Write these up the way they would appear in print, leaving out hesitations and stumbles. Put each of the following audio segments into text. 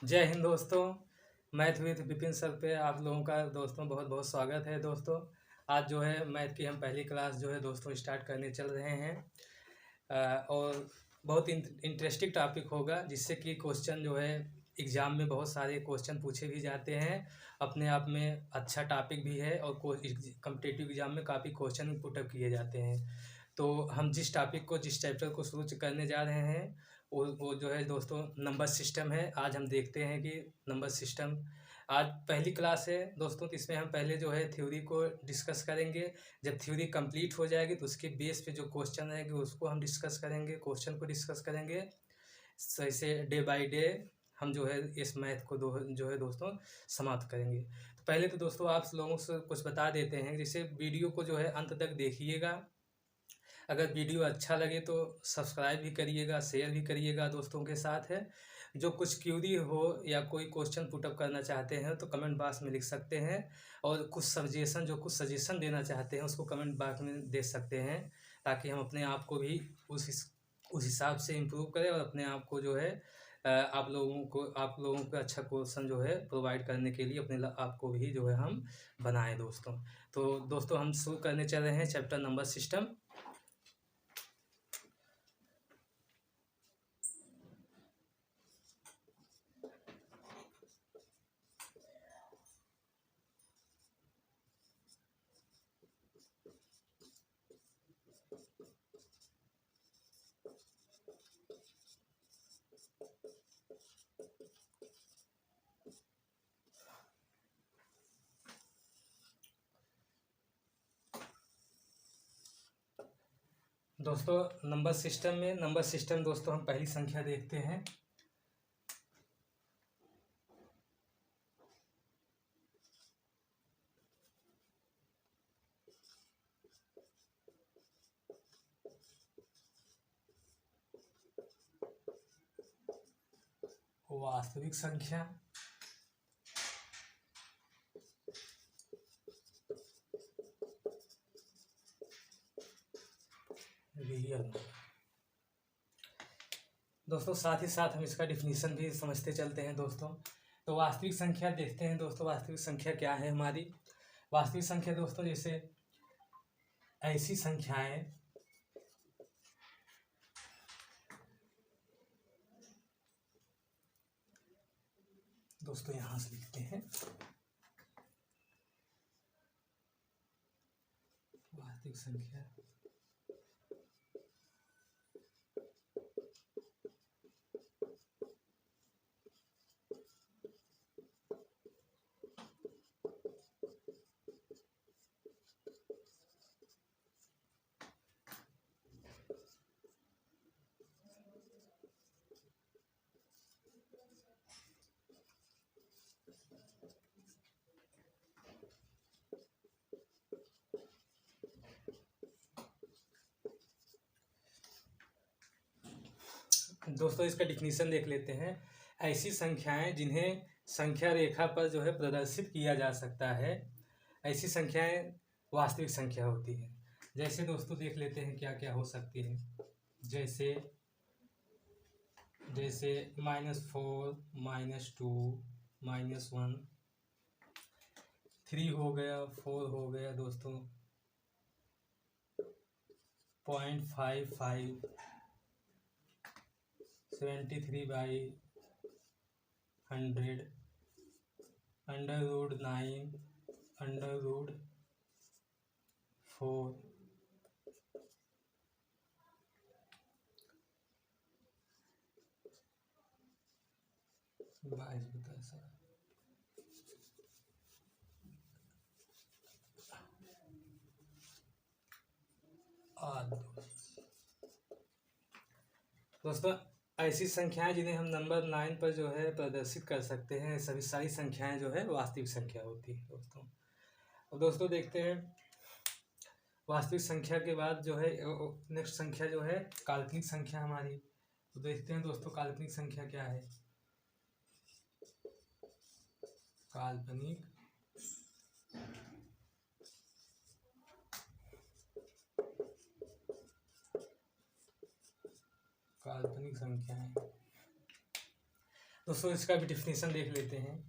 जय हिंद दोस्तों। Math with Vipin sir पे आप लोगों का दोस्तों बहुत बहुत स्वागत है दोस्तों। आज जो है मैथ की हम पहली क्लास जो है दोस्तों स्टार्ट करने चल रहे हैं और बहुत इंटरेस्टिंग टॉपिक होगा, जिससे कि क्वेश्चन जो है एग्ज़ाम में बहुत सारे क्वेश्चन पूछे भी जाते हैं। अपने आप में अच्छा टॉपिक भी है और कॉम्पिटिटिव एग्ज़ाम में काफ़ी क्वेश्चन पुटअप किए जाते हैं। तो हम जिस टॉपिक को जिस चैप्टर को शुरू करने जा रहे हैं वो जो है दोस्तों नंबर सिस्टम है। आज हम देखते हैं कि नंबर सिस्टम आज पहली क्लास है दोस्तों, तो इसमें हम पहले जो है थ्योरी को डिस्कस करेंगे। जब थ्योरी कंप्लीट हो जाएगी तो उसके बेस पे जो क्वेश्चन रहेंगे उसको हम डिस्कस करेंगे, क्वेश्चन को डिस्कस करेंगे। सो ऐसे डे बाय डे हम जो है इस मैथ को जो है दोस्तों समाप्त करेंगे। तो पहले तो दोस्तों आप लोगों से कुछ बता देते हैं, जैसे वीडियो को जो है अंत तक देखिएगा। अगर वीडियो अच्छा लगे तो सब्सक्राइब भी करिएगा, शेयर भी करिएगा दोस्तों के साथ है। जो कुछ क्यूरी हो या कोई क्वेश्चन पुटअप करना चाहते हैं तो कमेंट बॉक्स में लिख सकते हैं, और कुछ सजेशन देना चाहते हैं उसको कमेंट बॉक्स में दे सकते हैं, ताकि हम अपने आप को भी उस हिसाब से इम्प्रूव करें और अपने आप को जो है आप लोगों को अच्छा क्वेश्चन जो है प्रोवाइड करने के लिए अपने आप को भी जो है हम बनाएं दोस्तों। तो दोस्तों हम शुरू करने चल रहे हैं चैप्टर नंबर सिस्टम। दोस्तों नंबर सिस्टम दोस्तों हम पहली संख्या देखते हैं। वास्तविक संख्या, रियल नंबर। दोस्तों साथ ही साथ हम इसका डिफिनीशन भी समझते चलते हैं दोस्तों। तो वास्तविक संख्या देखते हैं दोस्तों, वास्तविक संख्या क्या है हमारी। वास्तविक संख्या दोस्तों जैसे ऐसी संख्याएं दोस्तों यहां से लिखते हैं। वास्तविक संख्या दोस्तों इसका डिफिनीशन देख लेते हैं। ऐसी संख्याएं जिन्हें संख्या रेखा पर जो है प्रदर्शित किया जा सकता है, ऐसी संख्याएं वास्तविक संख्या होती है। जैसे दोस्तों देख लेते हैं क्या क्या हो सकती है। जैसे -4, -2, -1, 3 हो गया, 4 हो गया दोस्तों, 0.55, 73/100, √9, √4, बाईस दोस्तों ऐसी संख्याएं जिन्हें हम नंबर 9 पर जो है प्रदर्शित कर सकते हैं, सभी सारी संख्याएं जो है वास्तविक संख्या होती है दोस्तों। और दोस्तों देखते हैं वास्तविक संख्या के बाद जो है नेक्स्ट संख्या जो है काल्पनिक संख्या हमारी। तो देखते हैं दोस्तों काल्पनिक संख्या क्या है। काल्पनिक संख्याएं दोस्तों इसका भी डिफिनीशन देख लेते हैं।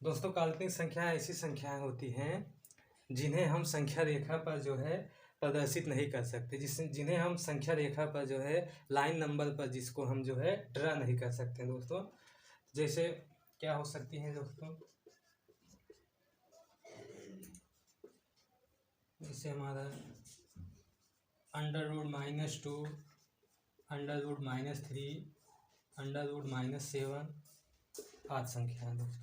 दोस्तों काल्पनिक संख्याएं ऐसी संख्याएं होती हैं जिन्हें हम संख्या रेखा पर जो है प्रदर्शित नहीं कर सकते, जिन्हें हम संख्या रेखा पर जो है लाइन नंबर पर जिसको हम जो है ड्रा नहीं कर सकते दोस्तों। जैसे क्या हो सकती हैं दोस्तों, जैसे हमारा √-2, √-3, √-7 आदि संख्या है दोस्तों।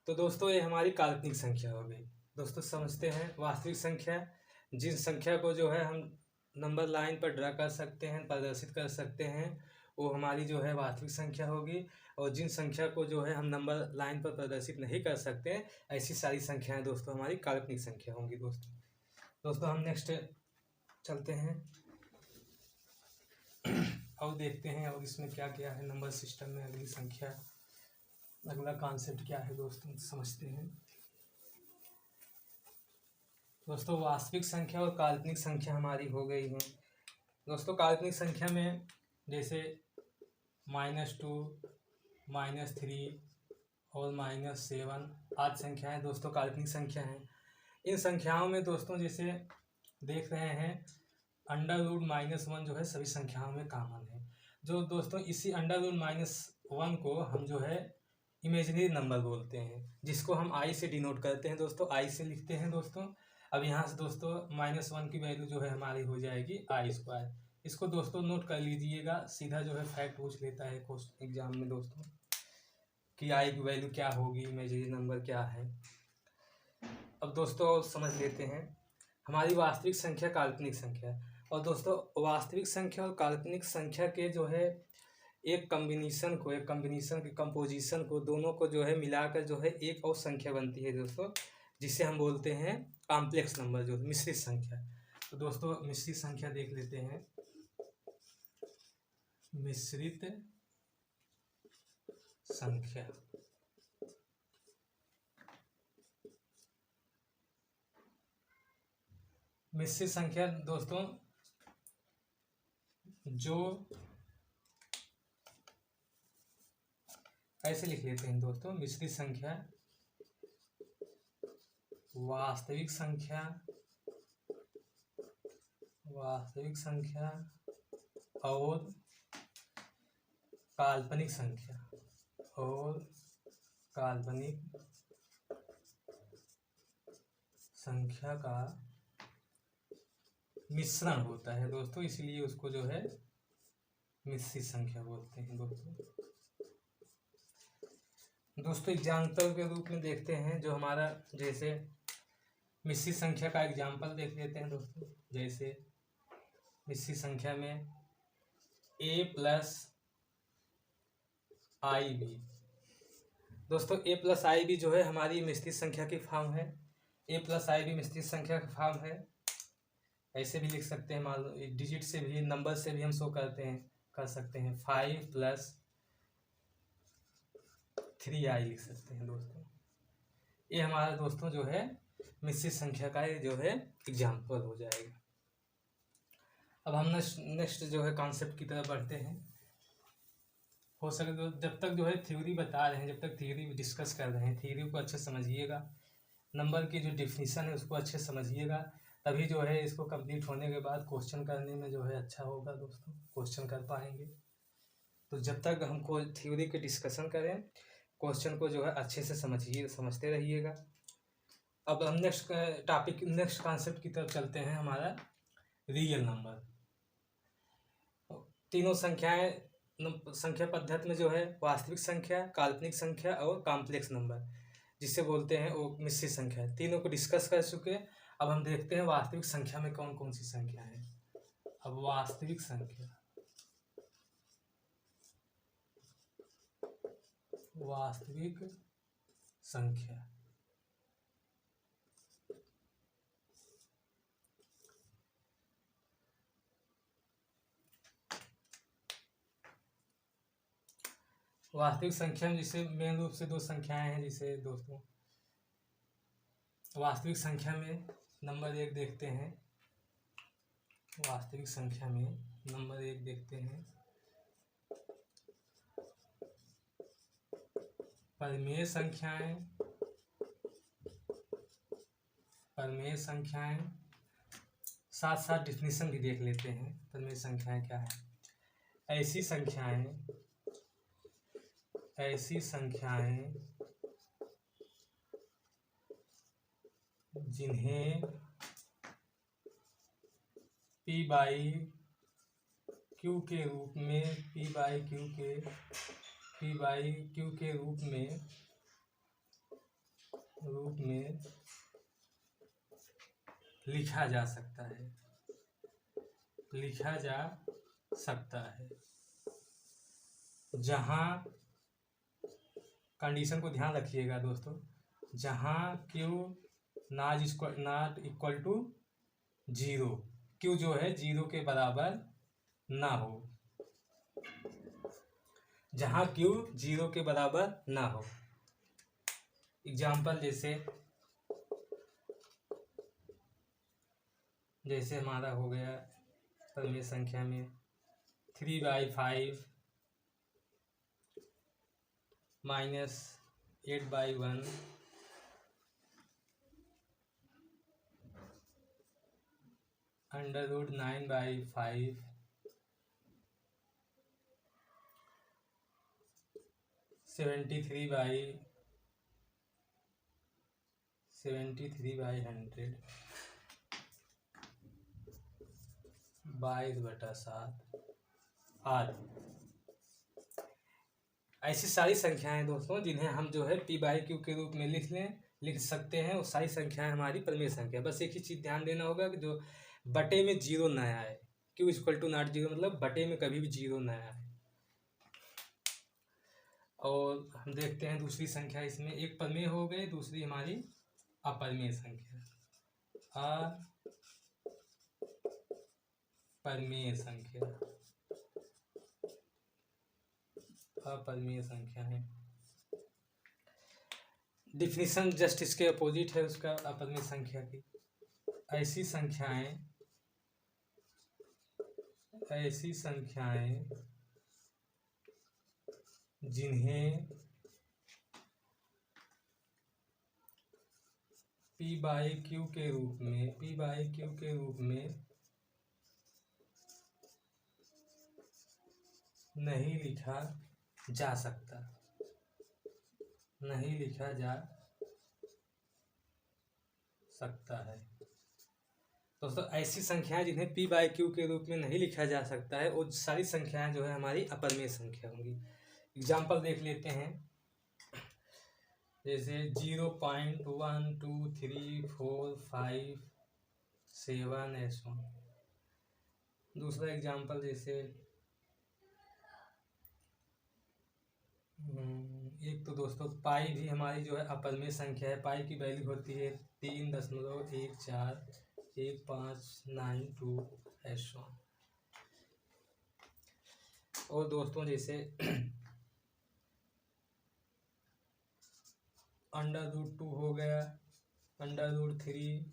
तो दोस्तों ये हमारी काल्पनिक संख्या हो गई। दोस्तों समझते हैं वास्तविक संख्या, जिन संख्या को जो है हम नंबर लाइन पर ड्रा कर सकते हैं, प्रदर्शित कर सकते हैं, वो हमारी जो है वास्तविक संख्या होगी। और जिन संख्या को जो है हम नंबर लाइन पर प्रदर्शित नहीं कर सकते, ऐसी सारी संख्याएं दोस्तों हमारी काल्पनिक संख्या होंगी दोस्तों हम नेक्स्ट चलते हैं और देखते हैं और इसमें क्या क्या है नंबर सिस्टम में। अगली संख्या, अगला कॉन्सेप्ट क्या है दोस्तों समझते हैं। दोस्तों वास्तविक संख्या और काल्पनिक संख्या हमारी हो गई है। दोस्तों काल्पनिक संख्या में जैसे -2, -3 और -7 आदि संख्याएं दोस्तों काल्पनिक संख्या हैं। इन संख्याओं में दोस्तों जैसे देख रहे हैं √-1 जो है सभी संख्याओं में कॉमन है। जो दोस्तों इसी √-1 को हम जो है इमेजिनरी नंबर बोलते हैं, जिसको हम i से डिनोट करते हैं दोस्तों, i से लिखते हैं दोस्तों। अब यहाँ से दोस्तों -1 की वैल्यू जो है हमारी हो जाएगी i²। इसको दोस्तों नोट कर लीजिएगा, सीधा जो है फैक्ट पूछ लेता है क्वेश्चन एग्जाम में दोस्तों कि i की वैल्यू क्या होगी, इमेजिनरी नंबर क्या है। अब दोस्तों समझ लेते हैं हमारी वास्तविक संख्या, काल्पनिक संख्या। और दोस्तों वास्तविक संख्या और काल्पनिक संख्या के जो है एक कॉम्बिनेशन के कंपोजिशन को, दोनों को जो है मिलाकर जो है एक और संख्या बनती है दोस्तों, जिसे हम बोलते हैं कॉम्प्लेक्स नंबर, जो मिश्रित संख्या। तो दोस्तों मिश्रित संख्या देख लेते हैं। मिश्रित संख्या मिश्रित संख्या दोस्तों जो ऐसे लिख लेते हैं दोस्तों, मिश्रित संख्या वास्तविक संख्या और काल्पनिक संख्या का मिश्रण होता है दोस्तों, इसलिए उसको जो है मिश्रित संख्या बोलते हैं दोस्तों एग्जाम्पल के रूप में देखते हैं जो हमारा, जैसे मिश्रित संख्या का एग्जाम्पल देख लेते हैं दोस्तों। जैसे मिश्रित संख्या में a+ib दोस्तों, a+ib जो है हमारी मिश्रित संख्या की फॉर्म है। a+ib मिश्रित संख्या का फॉर्म है। ऐसे भी लिख सकते हैं, मान लो डिजिट से भी, नंबर से भी हम शो कर सकते हैं 5+3i लिख सकते हैं दोस्तों। ये हमारा दोस्तों जो है मिश्रित संख्या का जो है एग्जाम्पल हो जाएगा। अब हम नेक्स्ट जो है कॉन्सेप्ट की तरफ बढ़ते हैं। हो सके तो जब तक जो है थ्योरी बता रहे हैं, जब तक थ्योरी डिस्कस कर रहे हैं, थ्योरी को अच्छे समझिएगा, नंबर की जो डिफिनीशन है उसको अच्छे समझिएगा, तभी जो है इसको कंप्लीट होने के बाद क्वेश्चन करने में जो है अच्छा होगा दोस्तों, क्वेश्चन कर पाएंगे। तो जब तक हम थ्योरी के डिस्कशन करें, क्वेश्चन को जो है अच्छे से समझते रहिएगा। अब हम नेक्स्ट कॉन्सेप्ट की तरफ चलते हैं, हमारा रियल नंबर। तीनों संख्याएं संख्या पद्धति में जो है वास्तविक संख्या, काल्पनिक संख्या और कॉम्प्लेक्स नंबर, जिसे बोलते हैं वो मिश्रित संख्या, तीनों को डिस्कस कर चुके। अब हम देखते हैं वास्तविक संख्या में कौन कौन सी संख्या है। अब वास्तविक संख्या, वास्तविक संख्या वास्तविक संख्या में जिसे मेन रूप से दो संख्याएं हैं, जिसे दोस्तों वास्तविक संख्या में नंबर 1 देखते हैं। वास्तविक संख्या में नंबर 1 देखते हैं परिमेय संख्याएं, परिमेय संख्याएं, साथ साथ डिफिनीशन भी देख लेते हैं परिमेय संख्याएं क्या है। ऐसी संख्याएं, ऐसी संख्याएं जिन्हें P बाई Q के रूप में, P बाई Q के रूप में लिखा जा सकता है, लिखा जा सकता है। जहां, कंडीशन को ध्यान रखिएगा दोस्तों, जहां Q not equal to 0, Q जो है 0 के बराबर ना हो, जहां Q 0 के बराबर ना हो। एग्जाम्पल जैसे हमारा हो गया परिमेय संख्या में 3/5 माइनस 8/1 √9/5 73/100 22/7 आदि। ऐसी सारी संख्याएं दोस्तों जिन्हें हम जो है P बाई Q के रूप में लिख सकते हैं, वो सारी संख्याएं हमारी परिमेय संख्या। बस एक ही चीज़ ध्यान देना होगा कि जो बटे में 0 न आए, Q इक्वल टू नॉट 0 मतलब बटे में कभी भी 0 न आए। और हम देखते हैं दूसरी संख्या, इसमें एक परिमेय हो गई, दूसरी हमारी अपरिमेय संख्या, अपरिमेय संख्या, अपरिमेय संख्या है। डिफिनीशन जस्ट इसके अपोजिट है उसका, अपरिमेय संख्या की। ऐसी संख्याएं जिन्हें P बाई Q के रूप में नहीं लिखा जा सकता, नहीं लिखा जा सकता है। दोस्तों ऐसी संख्याएं जिन्हें P बाई Q के रूप में नहीं लिखा जा सकता है, वो सारी संख्याएं जो है हमारी अपरिमेय संख्या होंगी। एग्जाम्पल देख लेते हैं, जैसे 0.12345 ऐसा। दूसरा एग्जाम्पल जैसे एक तो दोस्तों पाई भी हमारी जो है अपरिमेय संख्या है। पाई की वैल्यू होती है 3.141592 ऐसा। और दोस्तों जैसे √2 हो गया, √3,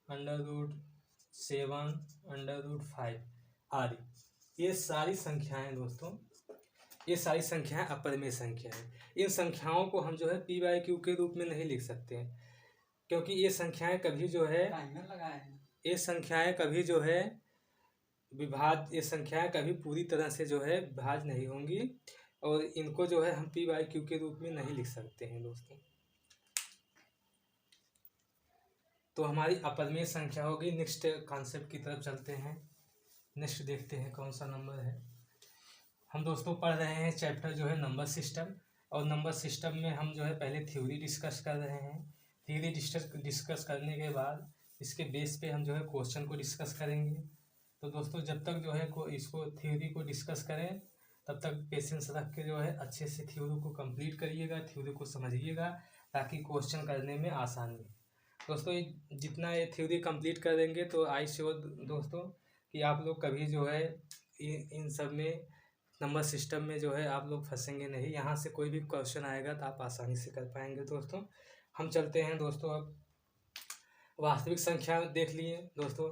√7, √5 आदि। ये सारी संख्याएं दोस्तों, ये सारी संख्याएं अपरिमेय संख्या है। इन संख्याओं को हम जो है P बाई Q के रूप में नहीं लिख सकते हैं, क्योंकि ये संख्याएं कभी जो है ये संख्याएं कभी जो है ये संख्याएं कभी पूरी तरह से जो है विभाज्य नहीं होंगी, और इनको जो है हम P बाई Q के रूप में नहीं लिख सकते हैं दोस्तों। तो हमारी अपरिमेय संख्या होगी। नेक्स्ट कॉन्सेप्ट की तरफ चलते हैं। नेक्स्ट देखते हैं कौन सा नंबर है। हम दोस्तों पढ़ रहे हैं चैप्टर जो है नंबर सिस्टम, और नंबर सिस्टम में हम जो है पहले थ्योरी डिस्कस कर रहे हैं। थ्योरी डिस्कस करने के बाद इसके बेस पे हम जो है क्वेश्चन को डिस्कस करेंगे। तो दोस्तों जब तक जो है इसको थ्योरी को डिस्कस करें तब तक पेशेंस रख के जो है अच्छे से थ्योरी को कंप्लीट करिएगा, थ्योरी को समझिएगा, ताकि क्वेश्चन करने में आसानी हो। दोस्तों जितना ये थ्योरी कंप्लीट करेंगे तो आई श्योर दोस्तों कि आप लोग कभी जो है इन सब में नंबर सिस्टम में जो है आप लोग फंसेंगे नहीं। यहाँ से कोई भी क्वेश्चन आएगा तो आप आसानी से कर पाएंगे। दोस्तों हम चलते हैं दोस्तों, अब वास्तविक संख्या देख लिए दोस्तों।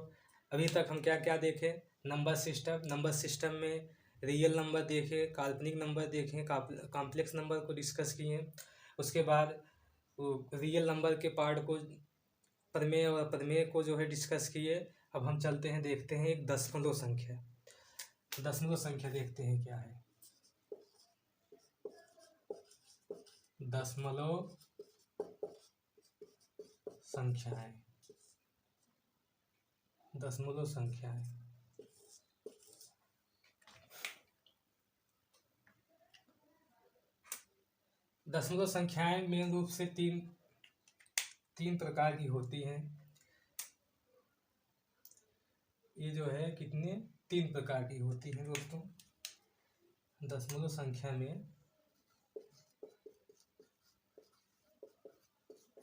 अभी तक हम क्या क्या देखे? नंबर सिस्टम में रियल नंबर देखे, काल्पनिक नंबर देखे, कॉम्प्लेक्स नंबर को डिस्कस किए। उसके बाद रियल नंबर के पार्ट को, प्रमेय और अप्रमेय को जो है डिस्कस किए। अब हम चलते हैं, देखते हैं एक दशमलव संख्या। दशमलव संख्या देखते हैं क्या है। दशमलव संख्याएं, दशमलव संख्याएं। दशमलव संख्याएं मेन रूप से तीन प्रकार की होती हैं। ये जो है कितने, 3 प्रकार की होती हैं दोस्तों। दशमलव संख्या में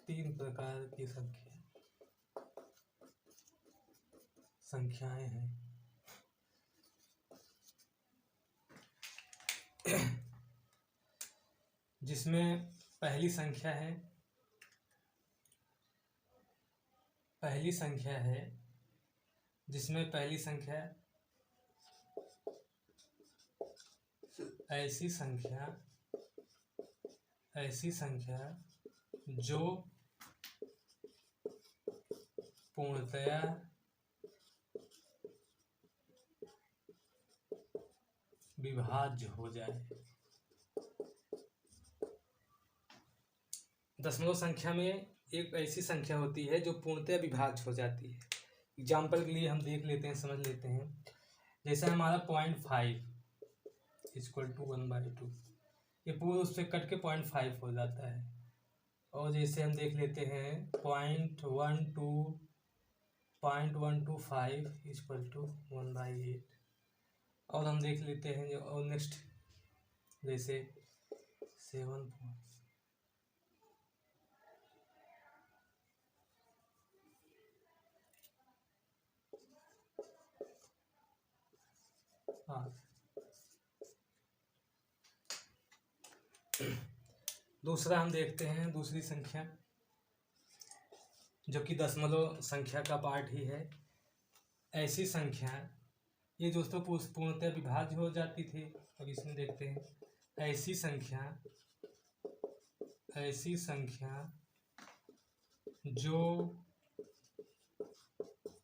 3 प्रकार की संख्याएं हैं। जिसमें पहली संख्या है जिसमें पहली संख्या ऐसी संख्या जो पूर्णतया विभाज्य हो जाए। दशमलव संख्या में एक ऐसी संख्या होती है जो पूर्णतया विभाज्य हो जाती है। एग्जाम्पल के लिए हम देख लेते हैं, समझ लेते हैं। जैसे हमारा 0.5 = 1/2, ये पूरा उससे कट के 0.5 हो जाता है। और जैसे हम देख लेते हैं 0.125 = 1/8। और हम देख लेते हैं और नेक्स्ट जैसे 7 दूसरा हम देखते हैं, दूसरी संख्या जो कि दशमलव संख्या का पार्ट ही है। ऐसी संख्या, ये दोस्तों पूर्णतः विभाज्य हो जाती थी। अब इसमें देखते हैं ऐसी संख्या जो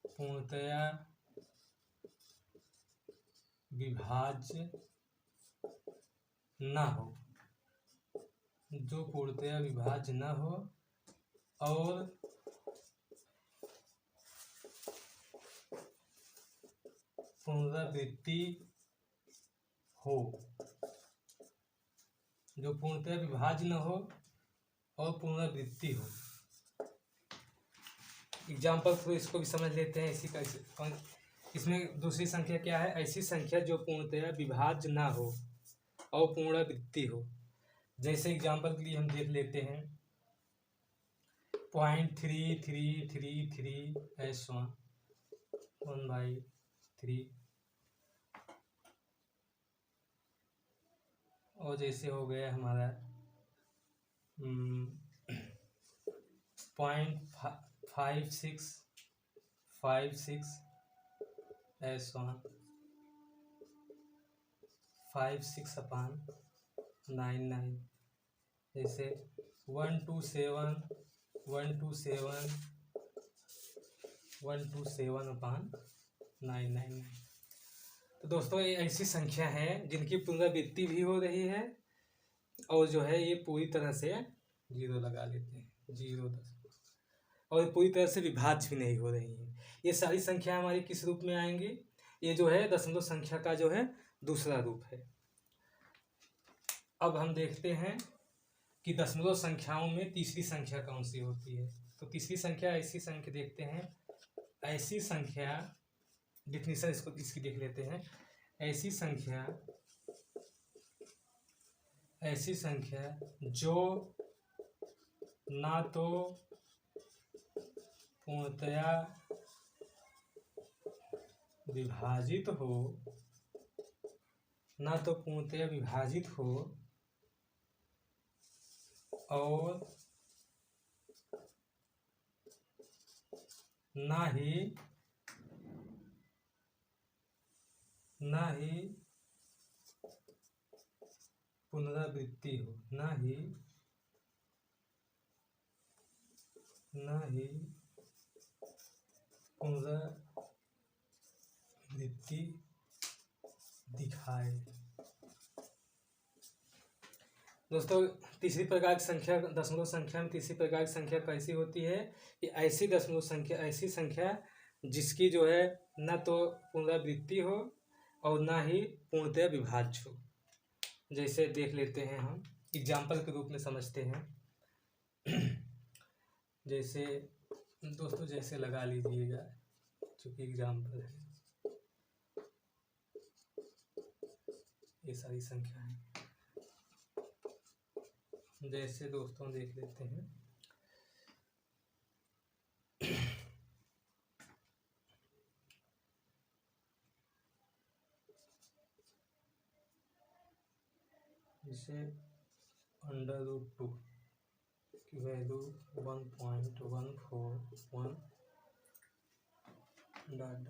पूर्णतया विभाज्य न हो, और पुनरावृत्ति हो, जो पूर्णतः विभाज्य न हो और पुनरावृत्ति हो। एग्जाम्पल तो इसको भी समझ लेते हैं। इसी का इसमें दूसरी संख्या क्या है? ऐसी संख्या जो पूर्णतः विभाज्य ना हो और पुनरावृत्ति हो। जैसे एग्जाम्पल के लिए हम देख लेते हैं 0.3333 S1 1/3। और जैसे हो गया हमारा 0.5656 S1 56/99। जैसे 127/999। तो दोस्तों ये ऐसी संख्या है जिनकी पुनरावृत्ति भी हो रही है और जो है ये पूरी तरह से 0 लगा लेते हैं, 0, और पूरी तरह से विभाज्य भी नहीं हो रही है। ये सारी संख्या हमारी किस रूप में आएंगी? ये जो है दशमलव संख्या का जो है दूसरा रूप है। अब हम देखते हैं कि दशमलव संख्याओं में तीसरी संख्या कौन सी होती है। तो तीसरी संख्या ऐसी संख्या देखते हैं, ऐसी संख्या डिफिनीशन इसकी देख लेते हैं। ऐसी संख्या जो ना तो पूर्णतया विभाजित हो, ना तो पूर्णतया विभाजित हो और ना ही पुनरावृत्ति हो, ना ही पुनरावृत्ति दिखाए। दोस्तों तीसरी प्रकार की संख्या, दशमलव संख्या में तीसरी प्रकार की संख्या कैसी होती है कि ऐसी दशमलव संख्या, ऐसी संख्या जिसकी जो है न तो पुनरावृत्ति हो और ना ही पूर्णतः विभाज्य हो। जैसे देख लेते हैं, हम एग्जाम्पल के रूप में समझते हैं। जैसे दोस्तों जैसे लगा लीजिएगा, चूँकि एग्जाम्पल है, ये सारी संख्या है। जैसे दोस्तों देख लेते हैं, जैसे √2 की वैल्यू 1.141 डॉट।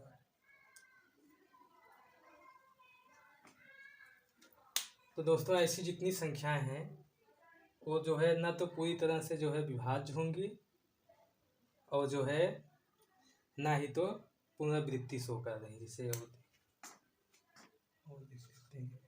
तो दोस्तों ऐसी जितनी संख्याएं हैं वो जो है ना तो पूरी तरह से जो है विभाज्य होंगी और जो है ना ही तो पुनरावृत्ति शो कर रही, जिसे और देख लेते हैं।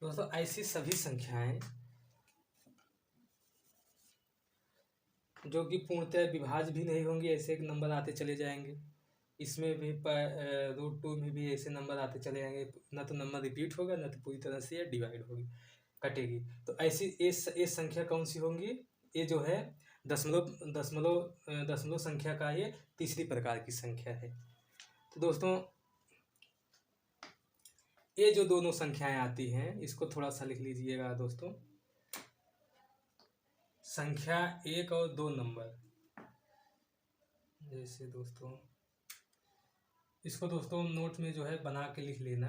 दोस्तों ऐसी सभी संख्याएं जो कि पूर्णतः विभाज्य भी नहीं होंगी, ऐसे नंबर आते चले जाएंगे। इसमें भी √2 में भी ऐसे नंबर आते चले जाएंगे, ना तो नंबर रिपीट होगा ना तो पूरी तरह से डिवाइड होगी, कटेगी। तो ऐसी ये संख्या कौन सी होंगी? ये जो है दशमलव संख्या का ये तीसरी प्रकार की संख्या है। तो दोस्तों ये जो दोनों संख्याएं आती हैं इसको थोड़ा सा लिख लीजिएगा दोस्तों। संख्या 1 और 2 नंबर, जैसे दोस्तों इसको दोस्तों नोट में जो है बना के लिख लेना।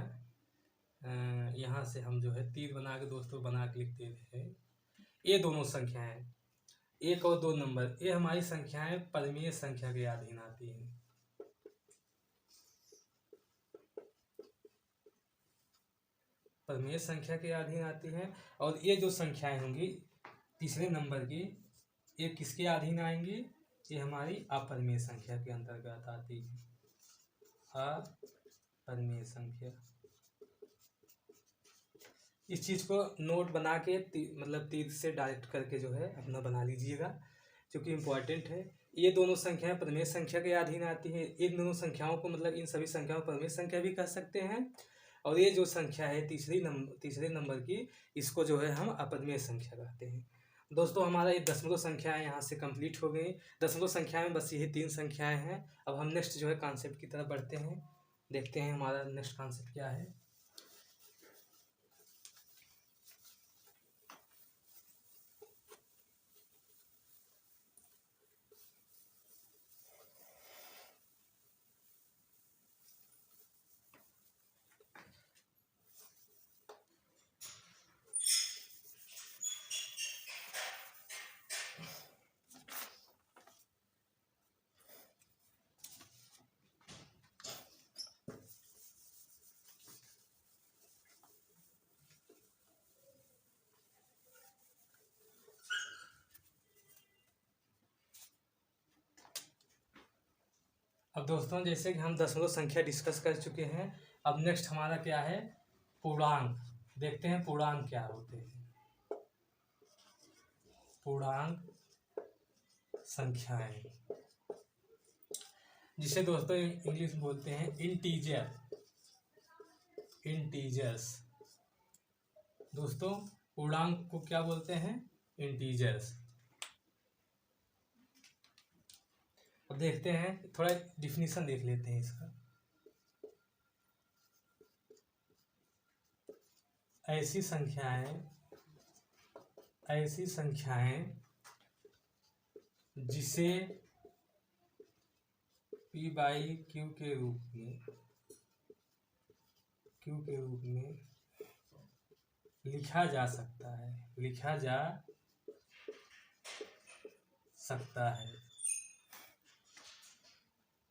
यहाँ से हम जो है तीर बना के दोस्तों बना के लिख देते हैं। ये दोनों संख्याएं 1 और 2 नंबर, ये हमारी संख्याएं परिमेय संख्या के अधीन आती हैं। परिमेय संख्या के अधीन आती हैं। और ये जो संख्याएं होंगी तीसरे नंबर की, ये किसके अधीन आएंगी? ये हमारी अपरिमेय संख्या के अंतर्गत आती है। अपरिमेय संख्या, इस चीज को नोट बना के मतलब तीर से डायरेक्ट करके जो है अपना बना लीजिएगा, क्योंकि इम्पोर्टेंट है। ये दोनों संख्याएं परिमेय संख्या के अधीन आती है। इन दोनों संख्याओं को मतलब इन सभी संख्याओं को परिमेय संख्या भी कह सकते हैं। और ये जो संख्या है तीसरे नंबर की, इसको जो है हम अपरिमेय संख्या कहते हैं। दोस्तों हमारा ये दशमलव संख्याएं यहाँ से कंप्लीट हो गई। दशमलव संख्या में बस यही 3 संख्याएं हैं। अब हम नेक्स्ट जो है कॉन्सेप्ट की तरफ बढ़ते हैं, देखते हैं हमारा नेक्स्ट कॉन्सेप्ट क्या है। अब दोस्तों जैसे कि हम दशमलव संख्या डिस्कस कर चुके हैं, अब नेक्स्ट हमारा क्या है, पूर्णांक। देखते हैं पूर्णांक क्या होते हैं। पूर्णांक संख्याएं, जिसे दोस्तों इंग्लिश में बोलते हैं इंटीजर, इंटीजर्स। दोस्तों पूर्णांक को क्या बोलते हैं, इंटीजर्स। अब देखते हैं, थोड़ा डिफिनीशन देख लेते हैं इसका। ऐसी संख्याएं जिसे P बाई Q के रूप में लिखा जा सकता है,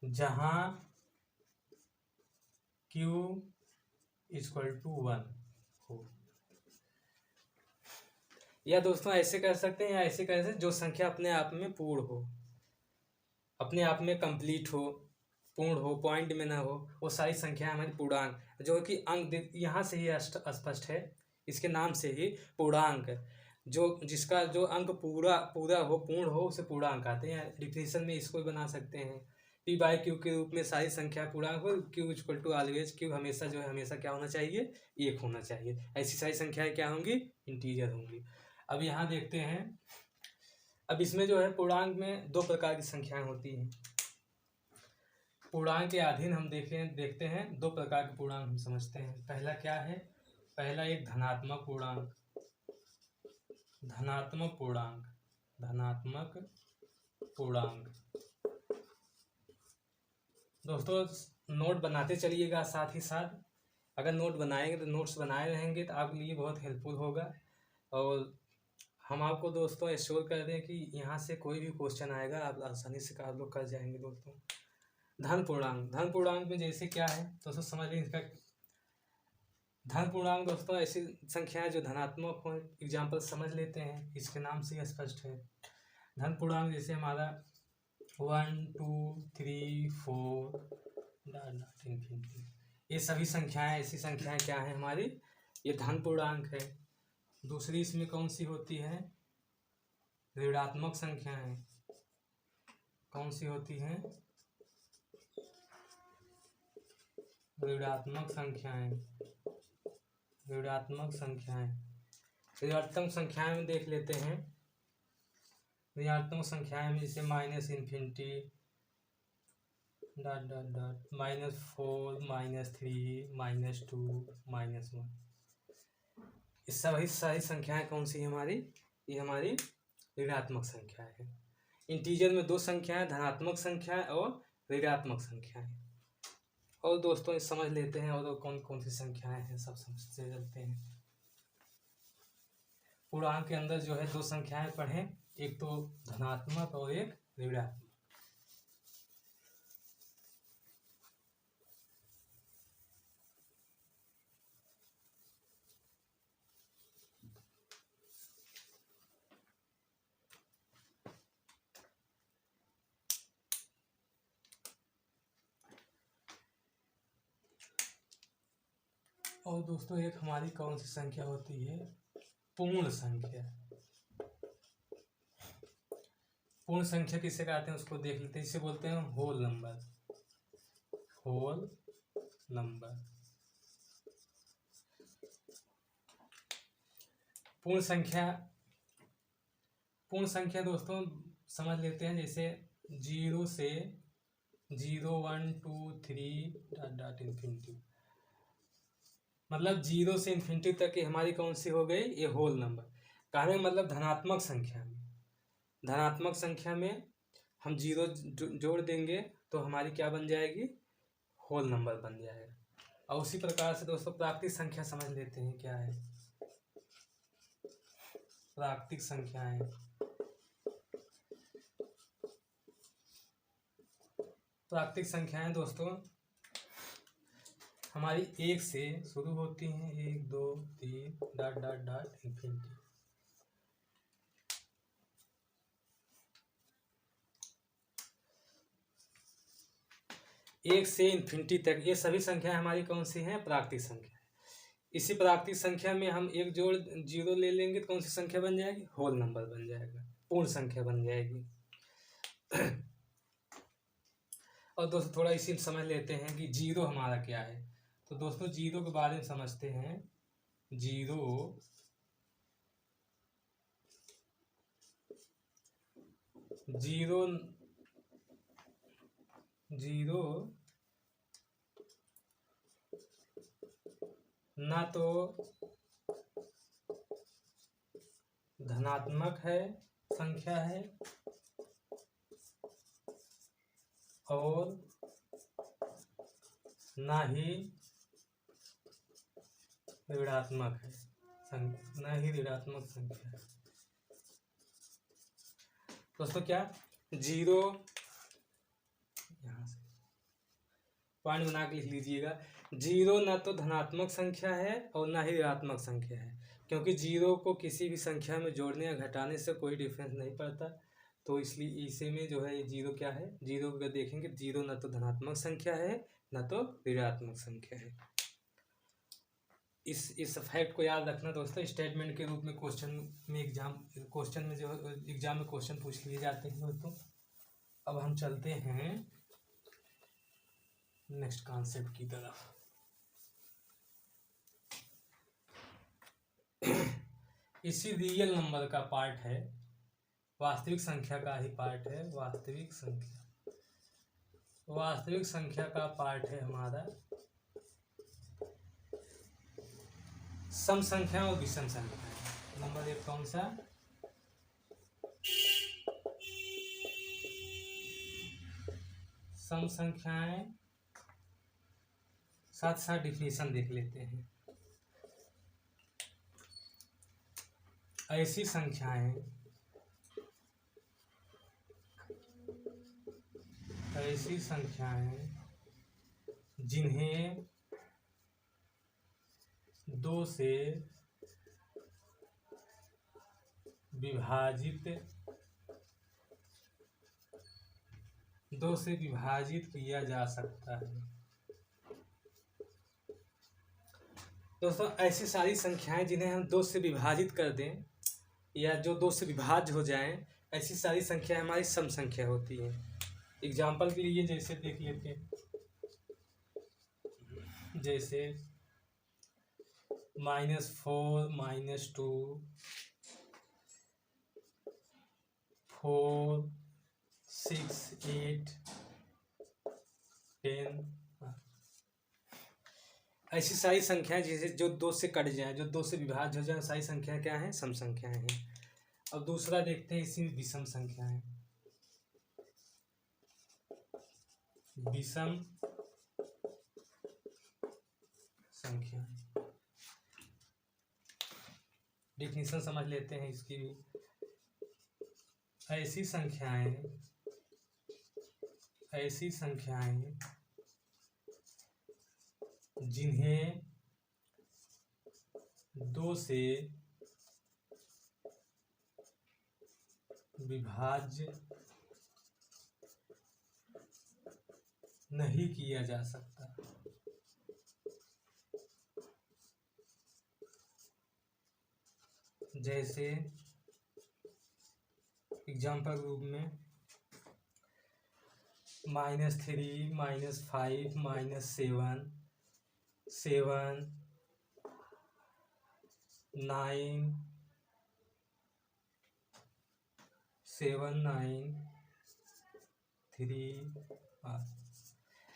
जहां Q = 1 हो। या दोस्तों ऐसे कर सकते हैं, या ऐसे कर सकते हैं, जो संख्या अपने आप में पूर्ण हो, अपने आप में कंप्लीट हो, पूर्ण हो, पॉइंट में ना हो, वो सारी संख्या हमारी पूर्णांक, जो कि अंक यहाँ से ही स्पष्ट है, इसके नाम से ही पूर्णांक, जिसका जो अंक पूरा हो, पूर्ण हो, उसे पूर्णांक कहते हैं। डिफिनेशन में इसको बना सकते हैं, P बाई Q के रूप में सारी संख्या पूर्णांक हो, Q = ऑलवेज, Q हमेशा जो है हमेशा क्या होना चाहिए, 1 होना चाहिए। ऐसी सारी संख्याएं क्या होंगी, इंटीजर होंगी। अब यहाँ देखते हैं, अब इसमें जो है पूर्णांक में 2 प्रकार की संख्याएं होती हैं। पूर्णांक के अधीन हम देखते हैं 2 प्रकार के पूर्णांक हम समझते हैं। पहला क्या है, पहला एक धनात्मक पूर्णांक। दोस्तों नोट बनाते चलिएगा साथ ही साथ, अगर नोट बनाएंगे तो नोट्स बनाए रहेंगे तो आपके लिए बहुत हेल्पफुल होगा। और हम आपको दोस्तों एश्योर कर दें कि यहाँ से कोई भी क्वेश्चन आएगा आप आसानी से आप लोग कर जाएंगे। दोस्तों धन पूर्णांक में जैसे क्या है दोस्तों समझ लें इसका। धन पूर्णांक दोस्तों ऐसी संख्या है जो धनात्मक हो। एग्जाम्पल समझ लेते हैं, इसके नाम से ही स्पष्ट है। धन पूर्णांक जैसे हमारा 1 2 3 4 ∞, ये सभी संख्याएं, ऐसी संख्याएं क्या है हमारी, ये धन पूर्णांक है। दूसरी इसमें कौन सी होती है, ऋणात्मक संख्याएं। कौन सी होती हैं, ऋणात्मक संख्याएं में देख लेते हैं। ऋणात्मक संख्याएं में जैसे -∞, -4 -3 -2 -1, इस सभी सारी संख्याएं कौन सी हमारी, ये हमारी ऋणात्मक संख्या है। इंटीजर में 2 संख्याएं, धनात्मक संख्याएं और ऋणात्मक संख्याएं। और दोस्तों समझ लेते हैं और कौन कौन सी संख्याएं हैं, सब समझते चलते हैं। पूर्णांक के अंदर जो है 2 संख्याएं पढ़ें, एक तो धनात्मक और एक ऋणात्मक। और दोस्तों एक हमारी कौन सी संख्या होती है, पूर्ण संख्या। पूर्ण संख्या किसे कहते हैं उसको देख लेते हैं, इसे बोलते हैं होल नंबर। पूर्ण संख्या दोस्तों समझ लेते हैं, जैसे 0 से 0 1 2 3 ∞, मतलब 0 से इन्फिनिटी तक की हमारी कौन सी हो गई, ये होल नंबर। कहने का मतलब धनात्मक संख्या में हम 0 जोड़ देंगे तो हमारी क्या बन जाएगी, होल नंबर बन जाएगा। और उसी प्रकार से दोस्तों प्राकृतिक संख्या समझ लेते हैं क्या है। प्राकृतिक संख्याएं दोस्तों हमारी 1 से शुरू होती हैं, 1 2 3 ∞। 1 से इन्फिनिटी तक, ये सभी संख्या हमारी कौन सी हैं? प्राकृतिक संख्या। इसी प्राकृतिक संख्या में हम एक जोड़ जीरो ले लेंगे तो कौन सी संख्या बन जाएगी? होल नंबर बन जाएगा, पूर्ण संख्या बन जाएगी। और दोस्तों थोड़ा इसी समझ लेते हैं कि जीरो हमारा क्या है। तो दोस्तों जीरो के बारे में समझते हैं। जीरो जीरो जीरो ना तो धनात्मक है संख्या है और ना ही ऋणात्मक है, ना ही ऋणात्मक संख्या है। दोस्तों क्या जीरो, यहाँ से पॉइंट बना के लिख लीजिएगा, जीरो ना तो धनात्मक संख्या है और ना ही ऋणात्मक संख्या है, क्योंकि जीरो को किसी भी संख्या में जोड़ने या घटाने से कोई डिफरेंस नहीं पड़ता। तो इसलिए इसे में जो है ये जीरो क्या है? जीरो को देखेंगे, जीरो ना तो धनात्मक संख्या है ना तो ऋणात्मक संख्या है। इस फैक्ट को याद रखना दोस्तों, स्टेटमेंट के रूप में क्वेश्चन में एग्जाम में क्वेश्चन पूछ लिए जाते हैं दोस्तों। अब हम चलते हैं नेक्स्ट कॉन्सेप्ट की तरफ। इसी रियल नंबर का पार्ट है, वास्तविक संख्या का ही पार्ट है। वास्तविक संख्या का पार्ट है हमारा सम संख्या और विषम संख्या। नंबर 1 कौन सा? सम संख्याएं। साथ साथ डिफिनीशन देख लेते हैं। ऐसी संख्याएं जिन्हें 2 से विभाजित किया जा सकता है। दोस्तों ऐसी सारी संख्याएं जिन्हें हम 2 से विभाजित कर दें या जो 2 से विभाज्य हो जाएं, ऐसी सारी संख्या हमारी सम संख्या होती है। एग्जाम्पल के लिए जैसे देख लेते हैं, जैसे -4 -2 4 6 8 10, ऐसी सारी संख्याएं जैसे जो 2 से कट जाए, जो 2 से विभाज्य हो जाए, सारी संख्याएं क्या हैं? सम संख्याएं हैं। अब दूसरा देखते हैं इसी विषम संख्याएं। विषम संख्या डिफिनीशन समझ लेते हैं इसकी भी। ऐसी संख्याएं जिन्हें 2 से विभाज्य नहीं किया जा सकता। जैसे एग्जाम्पल रूप में -3 -5 -7 7 9 7 9 3 8,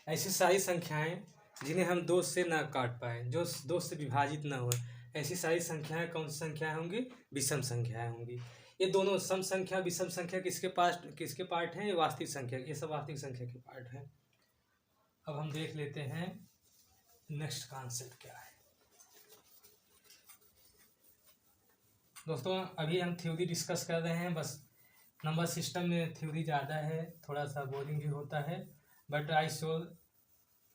ऐसी सारी संख्याएं जिन्हें हम 2 से ना काट पाए, जो 2 से विभाजित ना हो, ऐसी सारी संख्याएं कौन सी संख्याएं होंगी? विषम संख्याएं होंगी। ये दोनों सम संख्या विषम संख्या किसके पार्ट हैं? ये वास्तविक संख्या, ये सब वास्तविक संख्या के पार्ट हैं। अब हम देख लेते हैं नेक्स्ट कॉन्सेप्ट क्या है। दोस्तों अभी हम थ्योरी डिस्कस कर रहे हैं, बस नंबर सिस्टम में थ्योरी ज़्यादा है, थोड़ा सा बोरिंग भी होता है, बट आई श्योर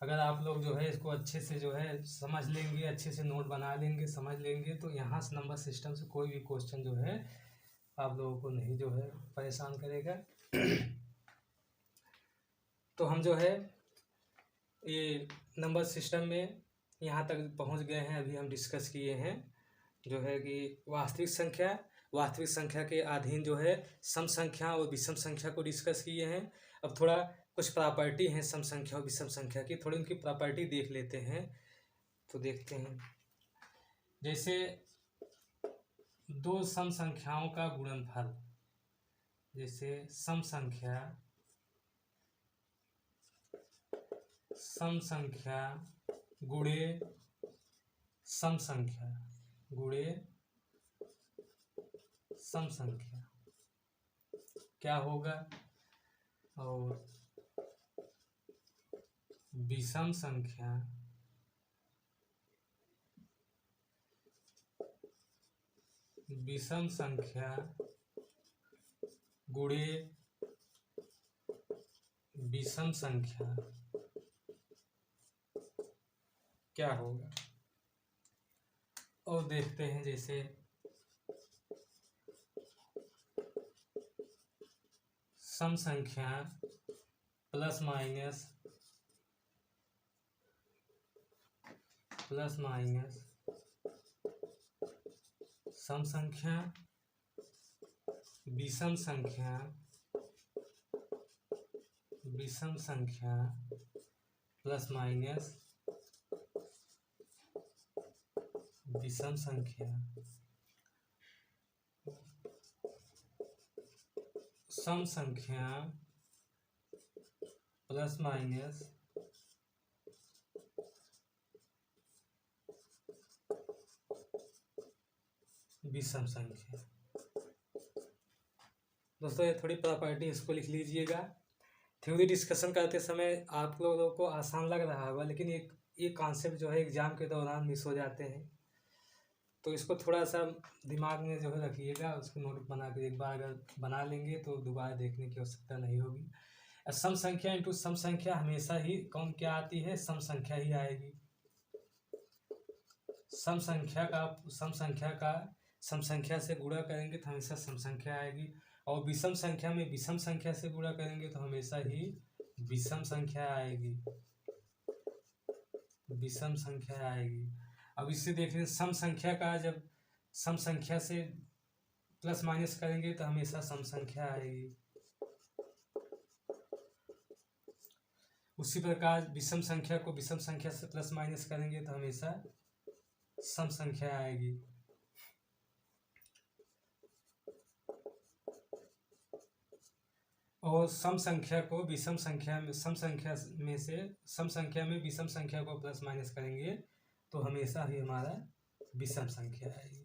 अगर आप लोग जो है इसको अच्छे से जो है समझ लेंगे, अच्छे से नोट बना लेंगे, समझ लेंगे, तो यहाँ से नंबर सिस्टम से कोई भी क्वेश्चन जो है आप लोगों को नहीं जो है परेशान करेगा। तो हम जो है ये नंबर सिस्टम में यहाँ तक पहुँच गए हैं। अभी हम डिस्कस किए हैं जो है कि वास्तविक संख्या के अधीन जो है सम संख्या और विषम संख्या को डिस्कस किए हैं। अब थोड़ा कुछ प्रॉपर्टी हैं सम संख्या और विषम संख्या की, थोड़ी उनकी प्रॉपर्टी देख लेते हैं। तो देखते हैं, जैसे दो सम संख्याओं का गुणनफल, जैसे सम संख्या गुणे सम संख्या गुणे सम संख्या क्या होगा, और विषम संख्या गुणे विषम संख्या क्या होगा। और देखते हैं, जैसे सम संख्या प्लस माइनस सम संख्या विषम संख्या प्लस माइनस विषम संख्या, सम संख्या प्लस माइनस विषम संख्या। दोस्तों ये थोड़ी प्रॉपर्टी इसको लिख लीजिएगा। थ्योरी डिस्कशन करते समय आप लोगों को आसान लग रहा होगा, लेकिन ये कॉन्सेप्ट जो है एग्जाम के दौरान मिस हो जाते हैं। तो इसको थोड़ा सा दिमाग में जो है रखिएगा, उसको नोट बना के एक बार अगर बना लेंगे तो दोबारा देखने की आवश्यकता नहीं होगी। सम संख्या इंटू सम संख्या हमेशा ही कौन क्या आती है, सम संख्या ही आएगी। सम संख्या से गुणा करेंगे तो हमेशा सम संख्या आएगी, और विषम संख्या में विषम संख्या से गुणा करेंगे तो हमेशा ही विषम संख्या आएगी। अब इससे देखें, सम संख्या का जब सम संख्या से प्लस माइनस करेंगे तो हमेशा सम संख्या आएगी। उसी प्रकार विषम संख्या को विषम संख्या से प्लस माइनस करेंगे तो हमेशा सम संख्या आएगी। और सम संख्या में विषम संख्या को प्लस माइनस करेंगे तो हमेशा ही हमारा विषम संख्या आएगी।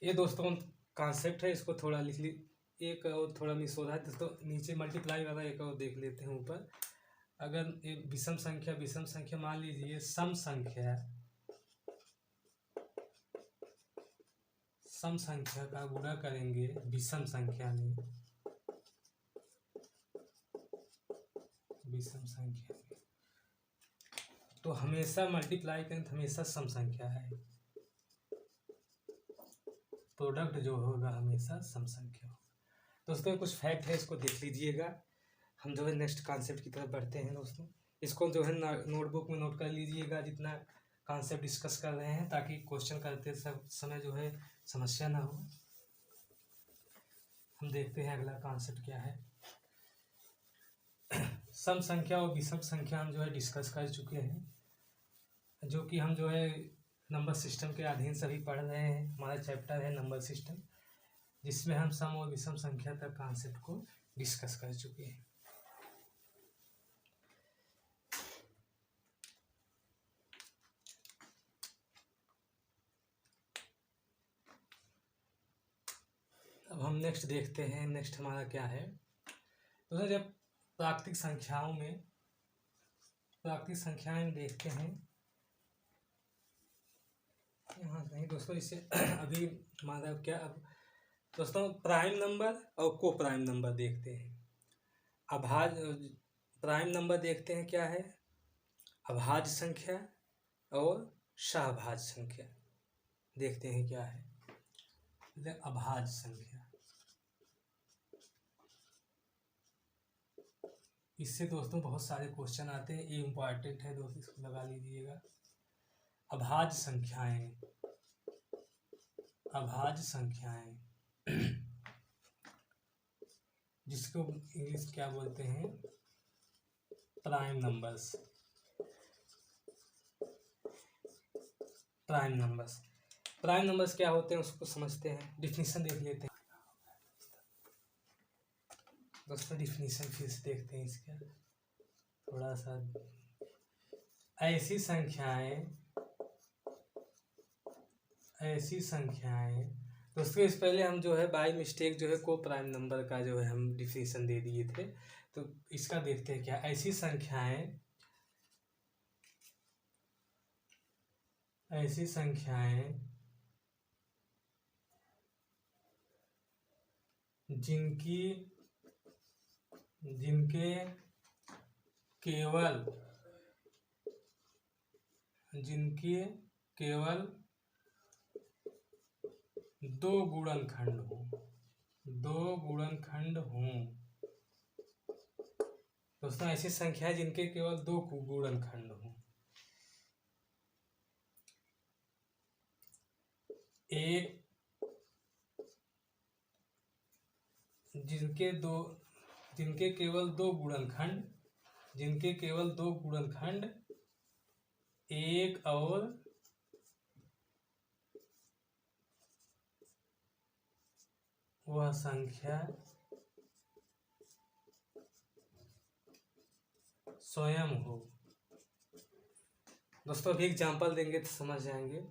ये दोस्तों कॉन्सेप्ट है, इसको थोड़ा लिख ली। एक और थोड़ा मिस हो रहा है दोस्तों, नीचे मल्टीप्लाई वाला एक और देख लेते हैं ऊपर। अगर एक विषम संख्या मान लीजिए सम संख्या का गुणा करेंगे विषम संख्या में, तो हमेशा मल्टीप्लाई करें तो हमेशा सम संख्या है, प्रोडक्ट जो होगा हमेशा सम संख्या होगा। दोस्तों कुछ फैक्ट है, इसको देख लीजिएगा। हम जो है नेक्स्ट कॉन्सेप्ट की तरफ बढ़ते हैं दोस्तों। इसको जो है नोटबुक में नोट कर लीजिएगा जितना कॉन्सेप्ट डिस्कस कर रहे हैं, ताकि क्वेश्चन करते समय जो है समस्या ना हो। हम देखते हैं अगला कॉन्सेप्ट क्या है। सम संख्या और विषम संख्या हम जो है डिस्कस कर चुके हैं, जो कि हम जो है नंबर सिस्टम के अधीन सभी पढ़ रहे हैं। हमारा चैप्टर है नंबर सिस्टम, जिसमें हम सम और विषम संख्या तक कॉन्सेप्ट को डिस्कस कर चुके हैं। अब हम नेक्स्ट देखते हैं, नेक्स्ट हमारा क्या है। तो जब प्राकृतिक संख्याएं देखते हैं यहाँ नहीं दोस्तों, इससे अभी हमारा क्या, अब दोस्तों प्राइम नंबर और को प्राइम नंबर देखते हैं। प्राइम नंबर देखते हैं क्या है, अभाज्य संख्या और सहभाज्य संख्या देखते हैं क्या है। अभाज्य संख्या, इससे दोस्तों बहुत सारे क्वेश्चन आते हैं, ये इम्पॉर्टेंट है दोस्तों, इसको लगा लीजिएगा। अभाज्य संख्याएं, अभाज्य संख्याएं जिसको इंग्लिश क्या बोलते हैं, prime numbers. Prime numbers, prime numbers क्या होते हैं उसको समझते हैं, डिफिनीशन देख लेते हैं दोस्तों। डिफिनीशन फिर से देखते हैं इसका थोड़ा सा। ऐसी संख्याएं दोस्तों, इस पहले हम जो है बाय मिस्टेक जो है को प्राइम नंबर का जो है हम डिफिनीशन दे दिए थे, तो इसका देखते हैं क्या। ऐसी संख्याएं जिनके केवल दो गुणनखंड हों। दोस्तों ऐसी संख्या है जिनके केवल दो गुणनखंड हों। एक जिनके केवल दो गुणनखंड एक और वह संख्या स्वयं हो। दोस्तों अभी एग्जाम्पल देंगे तो समझ जाएंगे।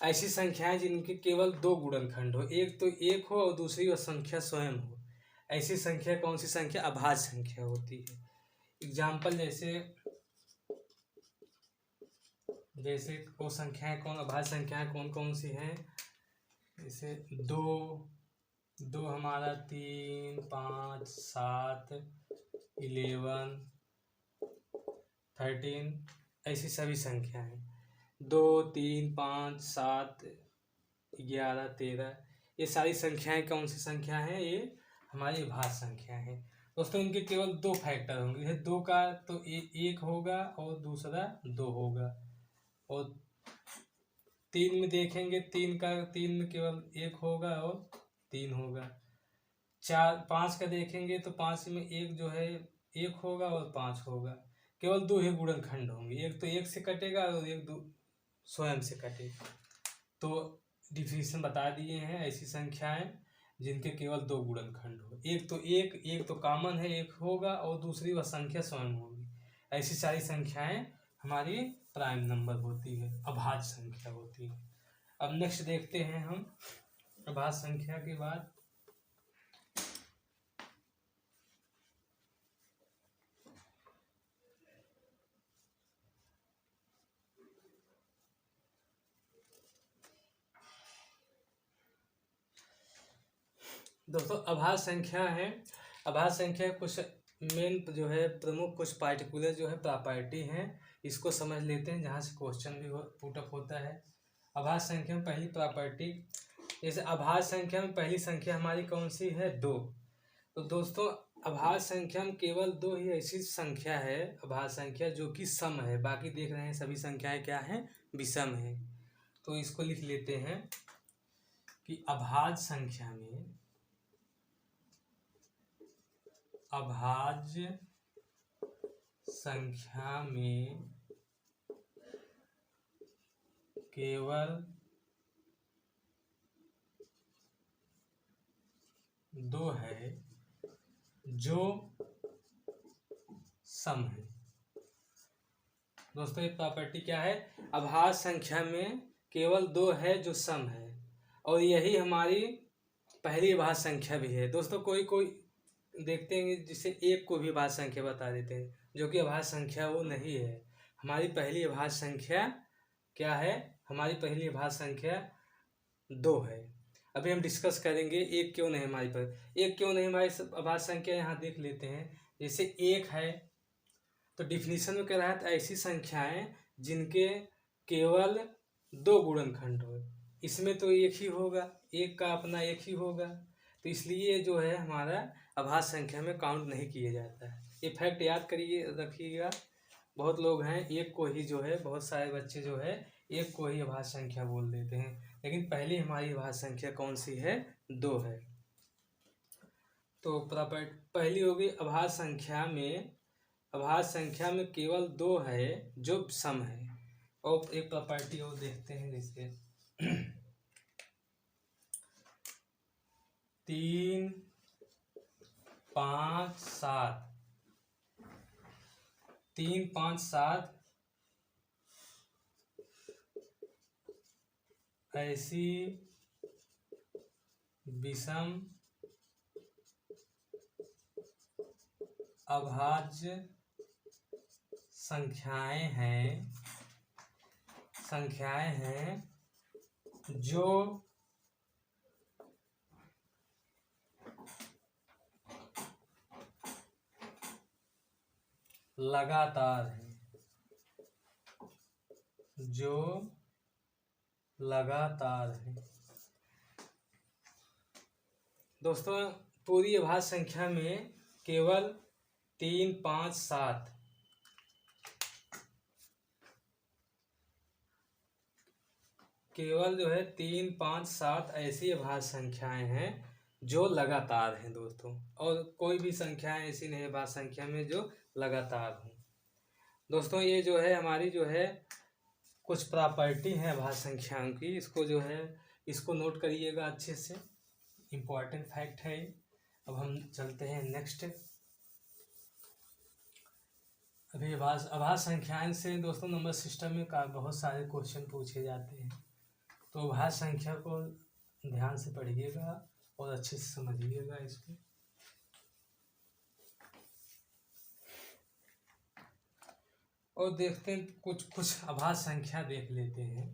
ऐसी संख्याएं जिनके केवल दो गुणनखंड हो, एक तो एक हो और दूसरी वह संख्या स्वयं हो। ऐसी संख्या कौन सी संख्या, अभाज्य संख्या होती है। एग्जाम्पल जैसे वो संख्याएं कौन, अभाज्य संख्याएं कौन कौन सी हैं, जैसे दो हमारा 3, 5, 7, 11, 13, ऐसी सभी संख्याएं 2, 3, 5, 7, 11, 13, ये सारी संख्याएं कौन सी संख्या हैं, ये हमारी अभाज्य संख्या है। दोस्तों इनके केवल दो फैक्टर होंगे, जैसे दो का तो एक होगा और दूसरा दो होगा, और तीन में देखेंगे तीन में केवल एक होगा और तीन होगा। 5 का देखेंगे तो 5 में एक जो है एक होगा और 5 होगा। केवल दो ही गुणनखंड होंगे, एक तो एक से कटेगा और एक दो स्वयं से कटेगा। तो डिफिनीशन बता दिए हैं, ऐसी संख्याएं जिनके केवल दो गुणनखंड हो, एक तो कॉमन है, एक होगा और दूसरी वह संख्या स्वयं होगी। ऐसी सारी संख्याएं हमारी प्राइम नंबर होती है, अभाज्य संख्या होती है। अब नेक्स्ट देखते हैं हम अभाज्य संख्या के बाद। दोस्तों अभाज्य संख्या है, अभाज्य संख्या कुछ मेन जो है प्रमुख कुछ पार्टिकुलर जो है प्रॉपर्टी हैं, इसको समझ लेते हैं जहाँ से क्वेश्चन भी पुटअप होता है। अभाज्य संख्या में पहली प्रॉपर्टी, जैसे अभाज्य संख्या में पहली संख्या हमारी कौन सी है, 2। तो दोस्तों अभाज्य संख्या में केवल दो ही ऐसी संख्या है, अभाज्य संख्या जो कि सम है, बाकी देख रहे हैं सभी संख्याएं क्या है, विषम है। तो इसको लिख लेते हैं कि अभाज्य संख्या में केवल दो है जो सम है। दोस्तों ये प्रॉपर्टी क्या है, अभाज्य संख्या में केवल दो है जो सम है, और यही हमारी पहली अभाज्य संख्या भी है। दोस्तों कोई देखते हैं जिसे एक को भी अभाज्य संख्या बता देते हैं, जो कि अभाज्य संख्या वो नहीं है। हमारी पहली अभाज्य संख्या क्या है, हमारी पहली अभाज्य संख्या 2 है। अभी हम डिस्कस करेंगे एक क्यों नहीं हमारी हमारी अभाज्य संख्या, यहाँ देख लेते हैं। जैसे एक है तो डिफिनीशन में कह रहा है तो ऐसी संख्याएं जिनके केवल दो गुणनखंड हो, इसमें तो एक ही होगा, एक का अपना एक ही होगा, तो इसलिए जो है हमारा अभाज्य संख्या में काउंट नहीं किया जाता है। ये फैक्ट याद करिए, रखिएगा। बहुत लोग हैं एक को ही जो है, बहुत सारे बच्चे जो है एक को ही अभाज्य संख्या बोल देते हैं, लेकिन पहली हमारी अभाज्य संख्या कौन सी है? 2 है। तो पहली होगी अभाज्य संख्या में केवल 2 है जो सम है। और एक प्रॉपर्टी और देखते हैं, जैसे 3, 5, 7 3, 5, 7 ऐसी विषम अभाज्य संख्याएं हैं जो लगातार है, दोस्तों पूरी अभाज्य संख्या में केवल 3, 5, 7 केवल जो है 3, 5, 7 ऐसी अभाज्य संख्याएं हैं जो लगातार हैं दोस्तों, और कोई भी संख्याएं ऐसी नहीं अभाज्य संख्या में जो लगातार हो। दोस्तों ये जो है हमारी जो है कुछ प्रॉपर्टी है अभाज्य संख्याओं की, इसको जो है इसको नोट करिएगा अच्छे से, इम्पोर्टेंट फैक्ट है। अब हम चलते हैं नेक्स्ट। अभी अभाज्य संख्याएं से दोस्तों नंबर सिस्टम में बहुत सारे क्वेश्चन पूछे जाते हैं, तो अभाज्य संख्या को ध्यान से पढ़िएगा और अच्छे से समझिएगा इसको। और देखते हैं कुछ अभाज्य संख्या देख लेते हैं।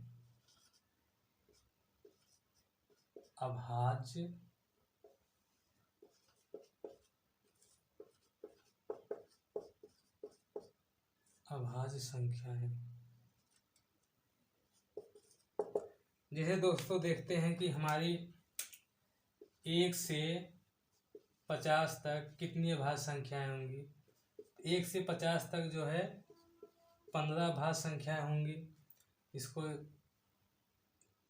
अभाज्य संख्या है, जैसे दोस्तों देखते हैं कि हमारी 1 से 50 तक कितनी अभाज्य संख्याएं होंगी। 1 से 50 तक जो है 15 अभाज्य संख्याएं होंगी, इसको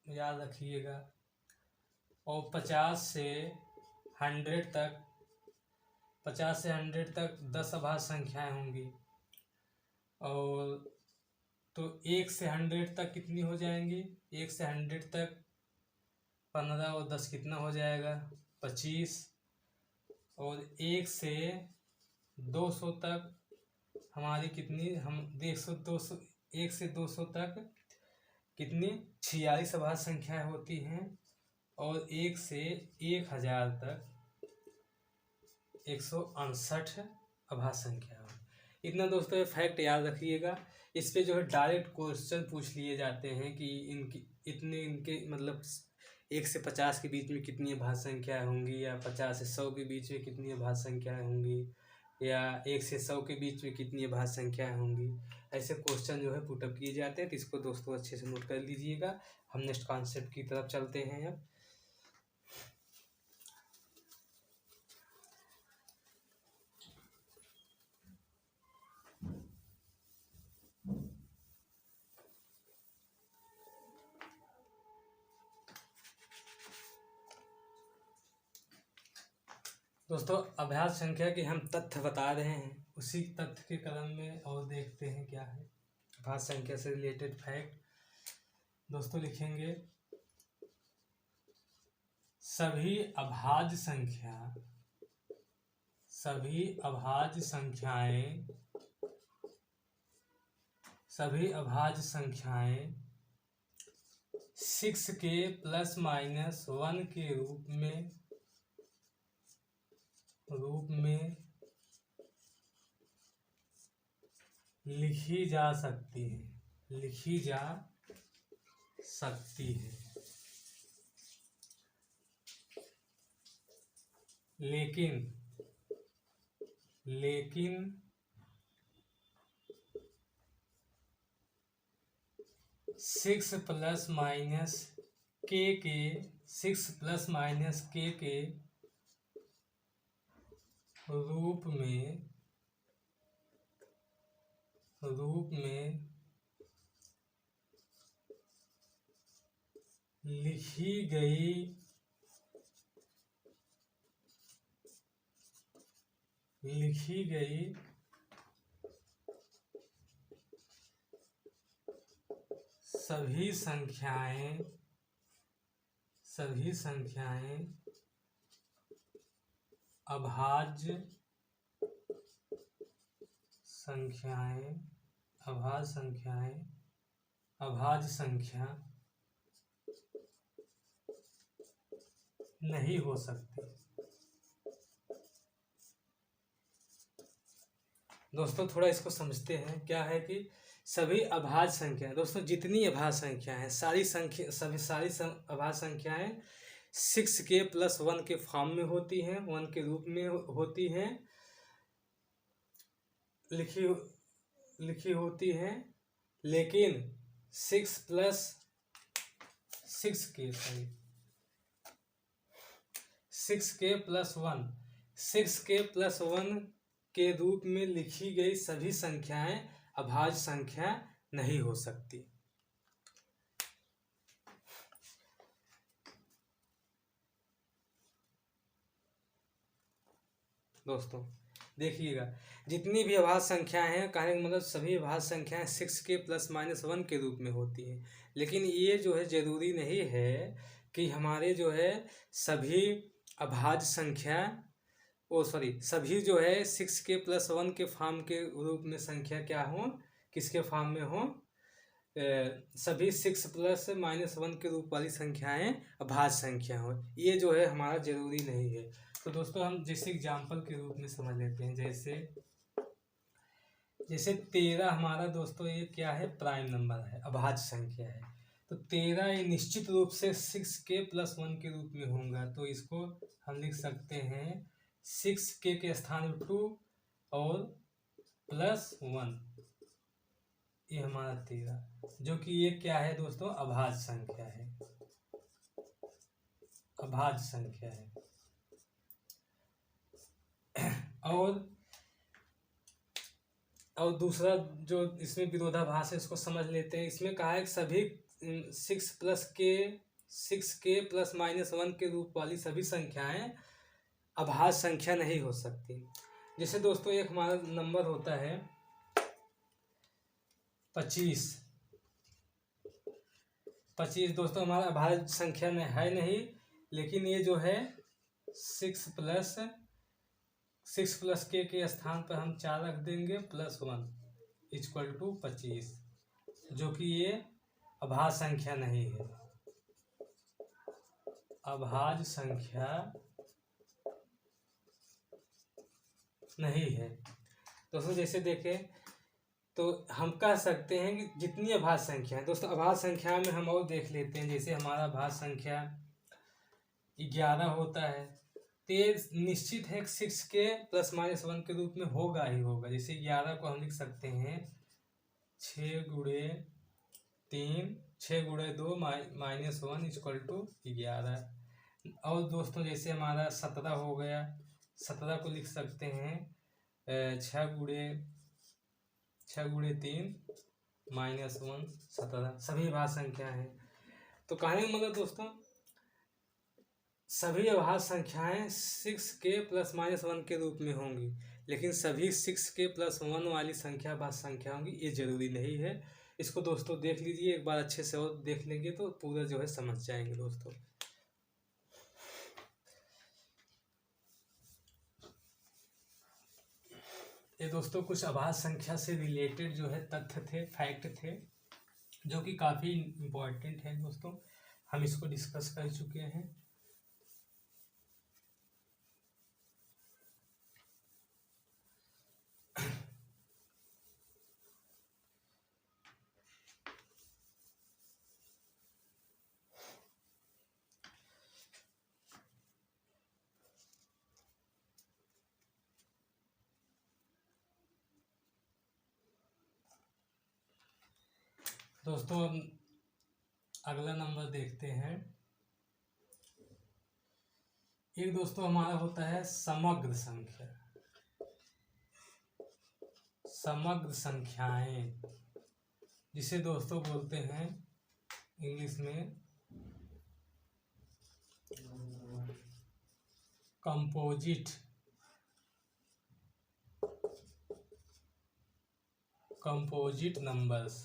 याद रखिएगा। और 50 से 100 तक 10 अभाज्य संख्याएं होंगी। और तो 1 से 100 तक कितनी हो जाएंगी? 1 से 100 तक 15 और 10 कितना हो जाएगा? 25। और 1 से 200 तक हमारी कितनी, हम 1 से 200 तक कितनी 46 अभाज्य संख्याएं होती हैं। और 1 से 1000 तक 168 अभाज्य संख्या। इतना दोस्तों फैक्ट याद रखिएगा। इस पे जो है डायरेक्ट क्वेश्चन पूछ लिए जाते हैं कि इनके मतलब 1 से 50 के बीच में कितनी अभाज्य संख्याएं होंगी, या 50 से 100 के बीच में कितनी अभाज्य संख्याएं होंगी, या 1 से 100 के बीच में कितनी अभाज्य संख्याएं होंगी। ऐसे क्वेश्चन जो है पुटअप किए जाते हैं, तो इसको दोस्तों अच्छे से नोट कर लीजिएगा। हम नेक्स्ट कॉन्सेप्ट की तरफ चलते हैं अब। दोस्तों अभाज्य संख्या के हम तथ्य बता रहे हैं, उसी तथ्य के क्रम में और देखते हैं क्या है अभाज्य संख्या से रिलेटेड फैक्ट। दोस्तों लिखेंगे सभी अभाज्य संख्याएं 6 के ±1 के रूप में लिखी जा सकती है, लेकिन 6 ± k के रूप में रूप में लिखी गई सभी संख्याएं अभाज्य संख्या नहीं हो सकती। दोस्तों थोड़ा इसको समझते हैं। क्या है कि सभी अभाज्य संख्या, दोस्तों जितनी अभाज्य संख्या है सारी अभाज्य संख्याएं 6k + 1 के फॉर्म में होती हैं, 1 के रूप में होती हैं, लिखी होती हैं। लेकिन 6k + 1 के रूप में लिखी गई सभी संख्याएं अभाज्य संख्या नहीं हो सकती। दोस्तों देखिएगा, जितनी भी अभाज्य संख्याएं हैं, कहने का मतलब सभी अभाज्य संख्याएं 6k + -1 के रूप में होती हैं। लेकिन ये जो है जरूरी नहीं है कि हमारे जो है सभी अभाज्य संख्या सभी जो है 6k + 1 के फॉर्म के रूप में संख्या क्या हो, किसके फॉर्म में हो, सभी 6 + -1 के रूप वाली संख्याएं अभाज्य संख्या हो। ये जो है हमारा जरूरी नहीं है। तो दोस्तों हम जैसे एग्जाम्पल के रूप में समझ लेते हैं। जैसे 13 हमारा दोस्तों ये क्या है, प्राइम नंबर है, अभाज्य संख्या है। तो 13 ये निश्चित रूप से 6k + 1 के रूप में होगा। तो इसको हम लिख सकते हैं 6k के स्थान पर 2 और +1, ये हमारा 13, जो कि ये क्या है दोस्तों, अभाज्य संख्या है, अभाज्य संख्या है। और दूसरा जो इसमें विरोधाभास है इसको समझ लेते हैं। इसमें कहा है कि सभी 6k + -1 के रूप वाली सभी संख्याएं अभाज्य संख्या नहीं हो सकती। जैसे दोस्तों एक हमारा नंबर होता है 25 दोस्तों हमारा अभाज्य संख्या में है नहीं, लेकिन ये जो है 6 + k के स्थान पर हम 4 रख देंगे +1 = 25, जो कि ये अभाज्य संख्या नहीं है, अभाज्य संख्या नहीं है। दोस्तों जैसे देखें तो हम कह सकते हैं कि जितनी अभाज्य संख्या है, दोस्तों अभाज्य संख्या में हम और देख लेते हैं। जैसे हमारा अभाज्य संख्या 11 होता है, तो ये निश्चित है 6k + -1 के रूप में होगा ही होगा। जैसे 11 को हम लिख सकते हैं 6 × 3 6 × 2 -1 = 11। और दोस्तों जैसे हमारा 17 हो गया, 17 को लिख सकते हैं 6 × 3 -1 17, सभी अभाज्य संख्या है। तो कहने का मतलब दोस्तों सभी अभाज्य संख्याएं 6k + -1 के रूप में होंगी, लेकिन सभी 6k + 1 वाली संख्या अभाज्य संख्या होंगी, ये जरूरी नहीं है। इसको दोस्तों देख लीजिए एक बार, अच्छे से और देख लेंगे तो पूरा जो है समझ जाएंगे दोस्तों। ये दोस्तों कुछ अभाज्य संख्या से रिलेटेड जो है तथ्य थे, फैक्ट थे, जो कि काफ़ी इम्पोर्टेंट है दोस्तों। हम इसको डिस्कस कर चुके हैं। दोस्तों अब अगला नंबर देखते हैं। एक दोस्तों हमारा होता है समग्र संख्या। समग्र संख्याएं, जिसे दोस्तों बोलते हैं इंग्लिश में कंपोजिट नंबर्स।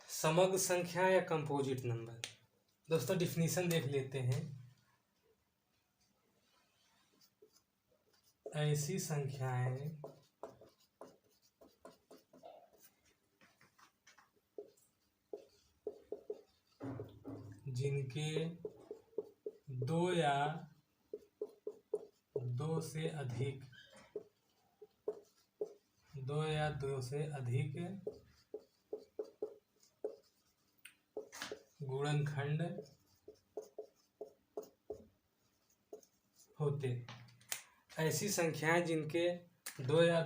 समग्र संख्या या कंपोजिट नंबर। दोस्तों डिफिनीशन देख लेते हैं। ऐसी संख्याएं जिनके दो या दो से अधिक गुणनखंड होते। ऐसी संख्याएं जिनके दो या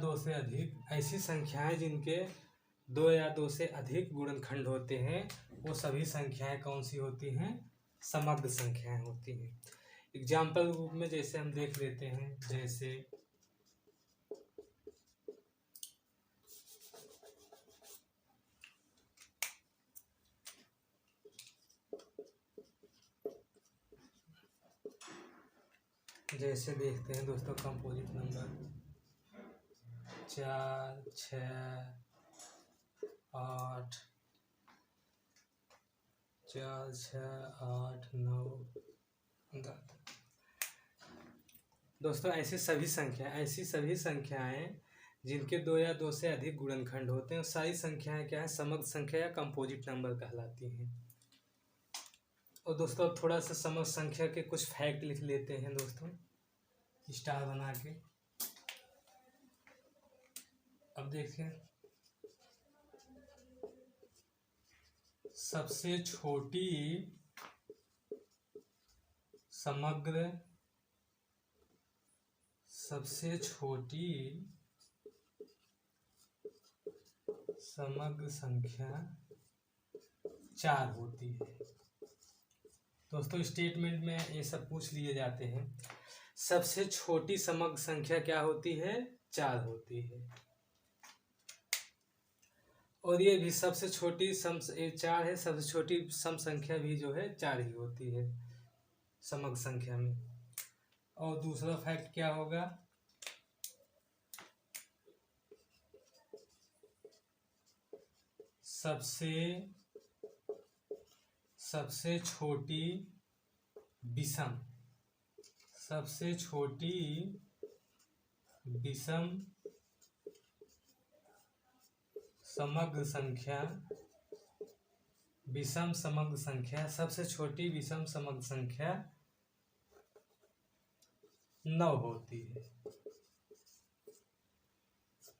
दो से अधिक गुणनखंड होते हैं, वो सभी संख्याएं कौन सी होती हैं? समग्र संख्याएं होती हैं। एग्जाम्पल रूप में जैसे हम देख लेते हैं, जैसे देखते हैं दोस्तों कंपोजिट नंबर 4, 6, 8, 9, 10। दोस्तों ऐसी सभी संख्याएं जिनके दो या दो से अधिक गुणनखंड होते हैं, सारी संख्याएं क्या है? समग्र संख्या या कंपोजिट नंबर कहलाती हैं। और दोस्तों अब थोड़ा सा समग्र संख्या के कुछ फैक्ट लिख लेते हैं दोस्तों, स्टार बना के। अब देखिए, सबसे छोटी समग्र संख्या 4 होती है। दोस्तों स्टेटमेंट में ये सब पूछ लिए जाते हैं। सबसे छोटी समग्र संख्या क्या होती है? 4 होती है। और ये भी सबसे छोटी 4 है, सबसे छोटी सम संख्या भी जो है 4 ही होती है समग्र संख्या में। और दूसरा फैक्ट क्या होगा? सबसे छोटी विषम समग्र संख्या, सबसे छोटी विषम समग्र संख्या 9 होती है।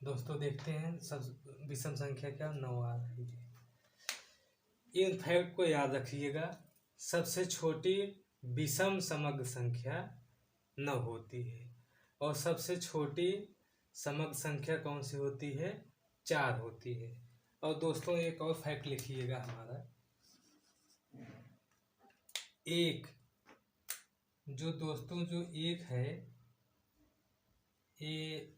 दोस्तों देखते हैं सब विषम संख्या क्या 9 आ रही है। इन फैक्ट को याद रखिएगा। सबसे छोटी विषम समग्र संख्या 9 होती है और सबसे छोटी समग्र संख्या कौन सी होती है? 4 होती है। और दोस्तों एक और फैक्ट लिखिएगा हमारा, एक जो एक है, ये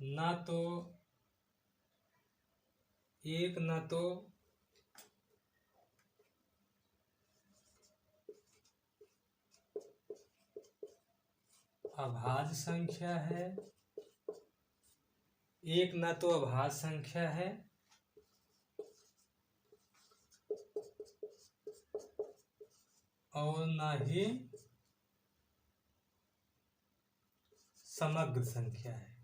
ना तो अभाज्य संख्या है, एक ना तो अभाज्य संख्या है और ना ही समग्र संख्या है।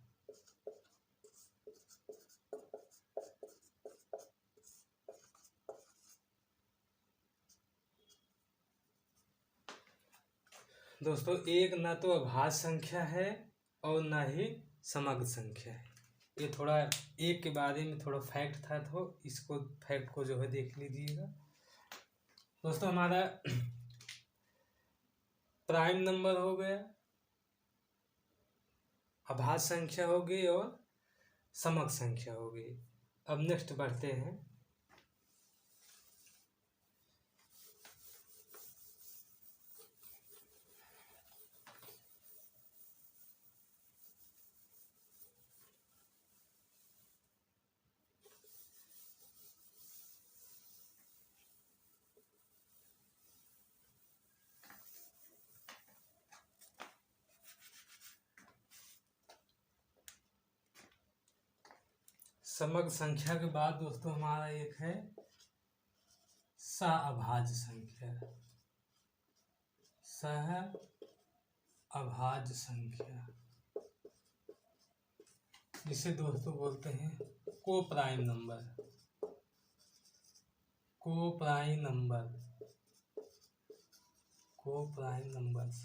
दोस्तों एक ना तो अभाज्य संख्या है और ना ही समग्र संख्या है। ये थोड़ा एक के बारे में थोड़ा फैक्ट था, तो इसको फैक्ट को जो है देख लीजिएगा। दोस्तों हमारा प्राइम नंबर हो गया, अभाज्य संख्या हो गई और समग्र संख्या हो गई। अब नेक्स्ट बढ़ते हैं। समग्र संख्या के बाद दोस्तों हमारा एक है सहअभाज्य संख्या। सहअभाज्य संख्या जिसे दोस्तों बोलते हैं कोप्राइम नंबर। कोप्राइम नंबर्स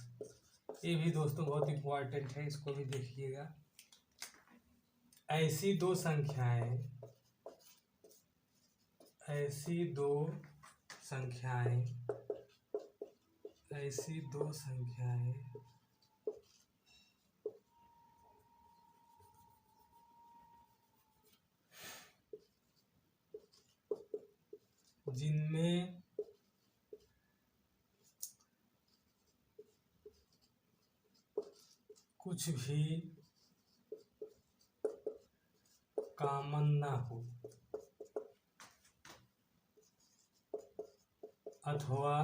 ये भी दोस्तों बहुत इम्पोर्टेंट है, इसको भी देखिएगा। ऐसी दो संख्याएं जिनमें कुछ भी कॉमन ना हो अथवा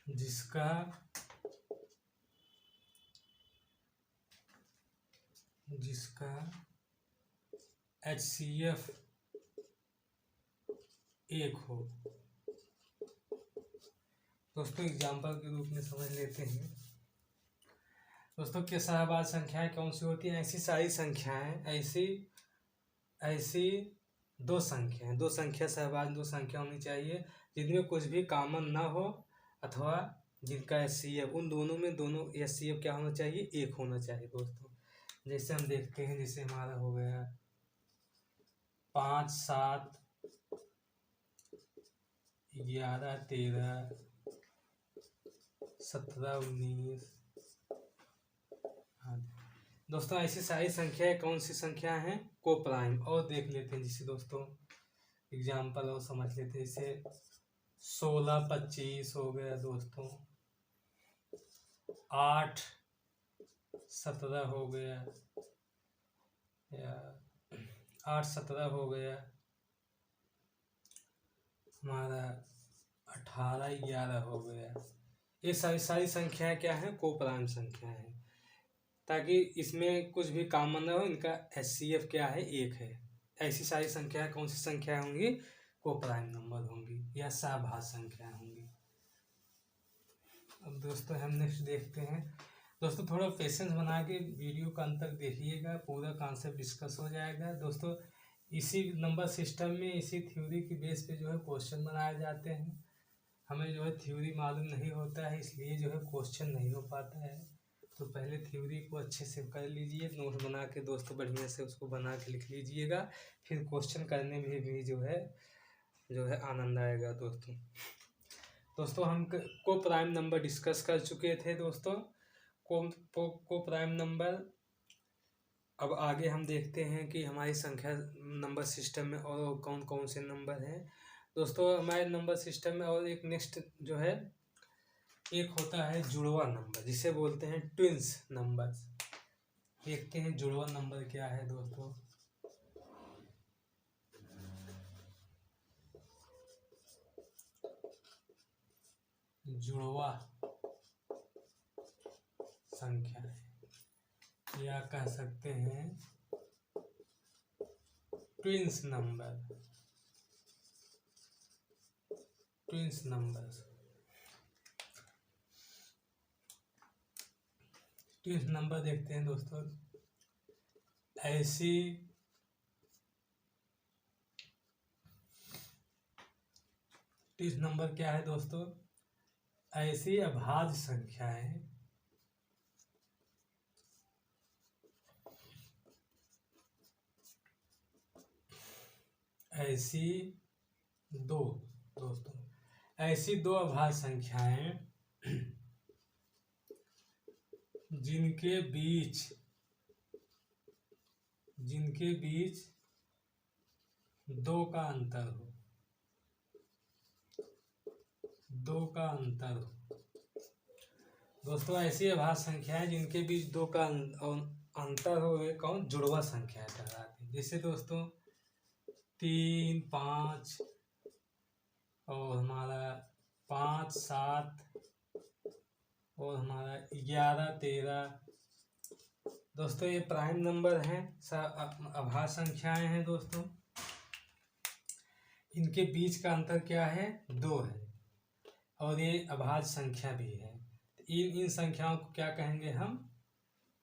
जिसका HCF एक हो। दोस्तों एग्जाम्पल के रूप में समझ लेते हैं दोस्तों कि सहअभाज्य संख्याएं कौन सी होती हैं। ऐसी सारी संख्याएं ऐसी दो संख्या सहअभाज्य दो संख्या होनी चाहिए जिनमें कुछ भी कॉमन ना हो अथवा जिनका HCF उन दोनों में दोनों HCF क्या होना चाहिए, एक होना चाहिए दोस्तों। जैसे हम देखते हैं, जैसे हमारा हो गया 5, 7, 11, 13, 17, 19। दोस्तों ऐसी सारी संख्याएं कौन सी संख्या हैं, कोप्राइम। और देख लेते हैं जैसे दोस्तों एग्जाम्पल और समझ लेते हैं। जैसे 16, 25 हो गया दोस्तों, 8, 17 हो गया, या 8, 17 हो गया हमारा, 18, 11 हो गया। ये सारी संख्याएं क्या हैं, कोप्राइम संख्या है, ताकि इसमें कुछ भी कॉमन ना हो, इनका HCF क्या है, एक है। ऐसी सारी संख्याएं कौन सी संख्याएं होंगी, कोप्राइम नंबर होंगी या सहअभाज्य संख्याएं होंगी। अब दोस्तों हम नेक्स्ट देखते हैं। दोस्तों थोड़ा पेशेंस बना के वीडियो का अंत तक देखिएगा, पूरा कॉन्सेप्ट डिस्कस हो जाएगा। दोस्तों इसी नंबर सिस्टम में, इसी थ्योरी की बेस पे जो है क्वेश्चन बनाए जाते हैं। हमें जो है थ्योरी मालूम नहीं होता है, इसलिए जो है क्वेश्चन नहीं हो पाता है। तो पहले थ्योरी को अच्छे से कर लीजिए, नोट बना के दोस्तों बढ़िया से उसको बना के लिख लीजिएगा, फिर क्वेश्चन करने में भी जो है आनंद आएगा दोस्तों हम कोप्राइम नंबर डिस्कस कर चुके थे दोस्तों। Coprime number. अब आगे हम देखते हैं कि हमारी संख्या नंबर सिस्टम में और कौन कौन से नंबर हैं दोस्तों। हमारे नंबर सिस्टम में और एक नेक्स्ट जो है एक होता है जुड़वा नंबर, जिसे बोलते हैं ट्विंस नंबर। देखते हैं जुड़वा नंबर क्या है दोस्तों। जुड़वा संख्या या कह सकते हैं ट्विंस नंबर। ट्विंस नंबर देखते हैं दोस्तों। ऐसी ट्विंस नंबर क्या है दोस्तों, ऐसी अभाज्य संख्याएं ऐसी दो अभाज्य संख्याएं जिनके बीच दो का अंतर हो। दोस्तों ऐसी अभाज्य संख्याएं जिनके बीच दो का अंतर हो, वे कौन, जुड़वा संख्या कहलाती है। जैसे दोस्तों 3, 5 और हमारा 5, 7, और हमारा 11 13। दोस्तों ये प्राइम नंबर हैं, अभाज्य संख्याएं हैं दोस्तों। इनके बीच का अंतर क्या है? 2 है, और ये अभाज्य संख्या भी है। इन संख्याओं को क्या कहेंगे हम?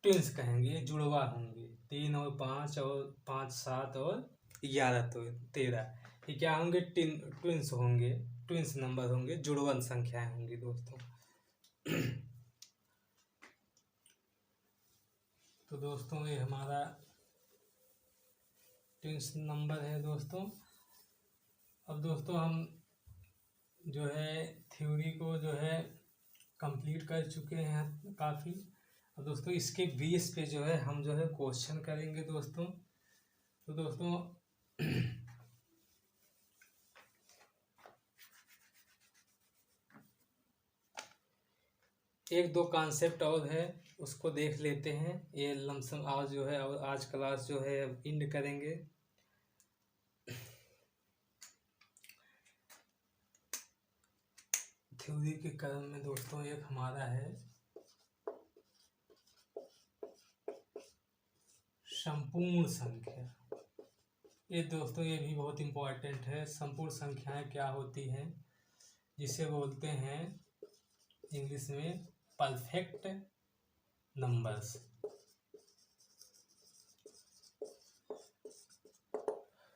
ट्विंस कहेंगे, जुड़वा होंगे। 3 और 5 और 5 7 और 11 तो 13, ये क्या होंगे? ट्विंस होंगे, ट्विंस नंबर होंगे, जुड़वन संख्याएं होंगी दोस्तों। तो दोस्तों ये हमारा ट्विंस नंबर है दोस्तों। अब दोस्तों हम जो है थ्योरी को जो है कंप्लीट कर चुके हैं काफ़ी। अब दोस्तों इसके बेस पे जो है हम जो है क्वेश्चन करेंगे दोस्तों। तो दोस्तों एक दो कॉन्सेप्ट और है, उसको देख लेते हैं। ये लमसम आज जो है, और आज क्लास जो है एंड करेंगे। थ्योरी के क्रम में दोस्तों एक हमारा है संपूर्ण संख्या। ये दोस्तों ये भी बहुत इम्पोर्टेंट है। संपूर्ण संख्याएं क्या होती हैं, जिसे बोलते हैं इंग्लिश में परफेक्ट नंबर्स।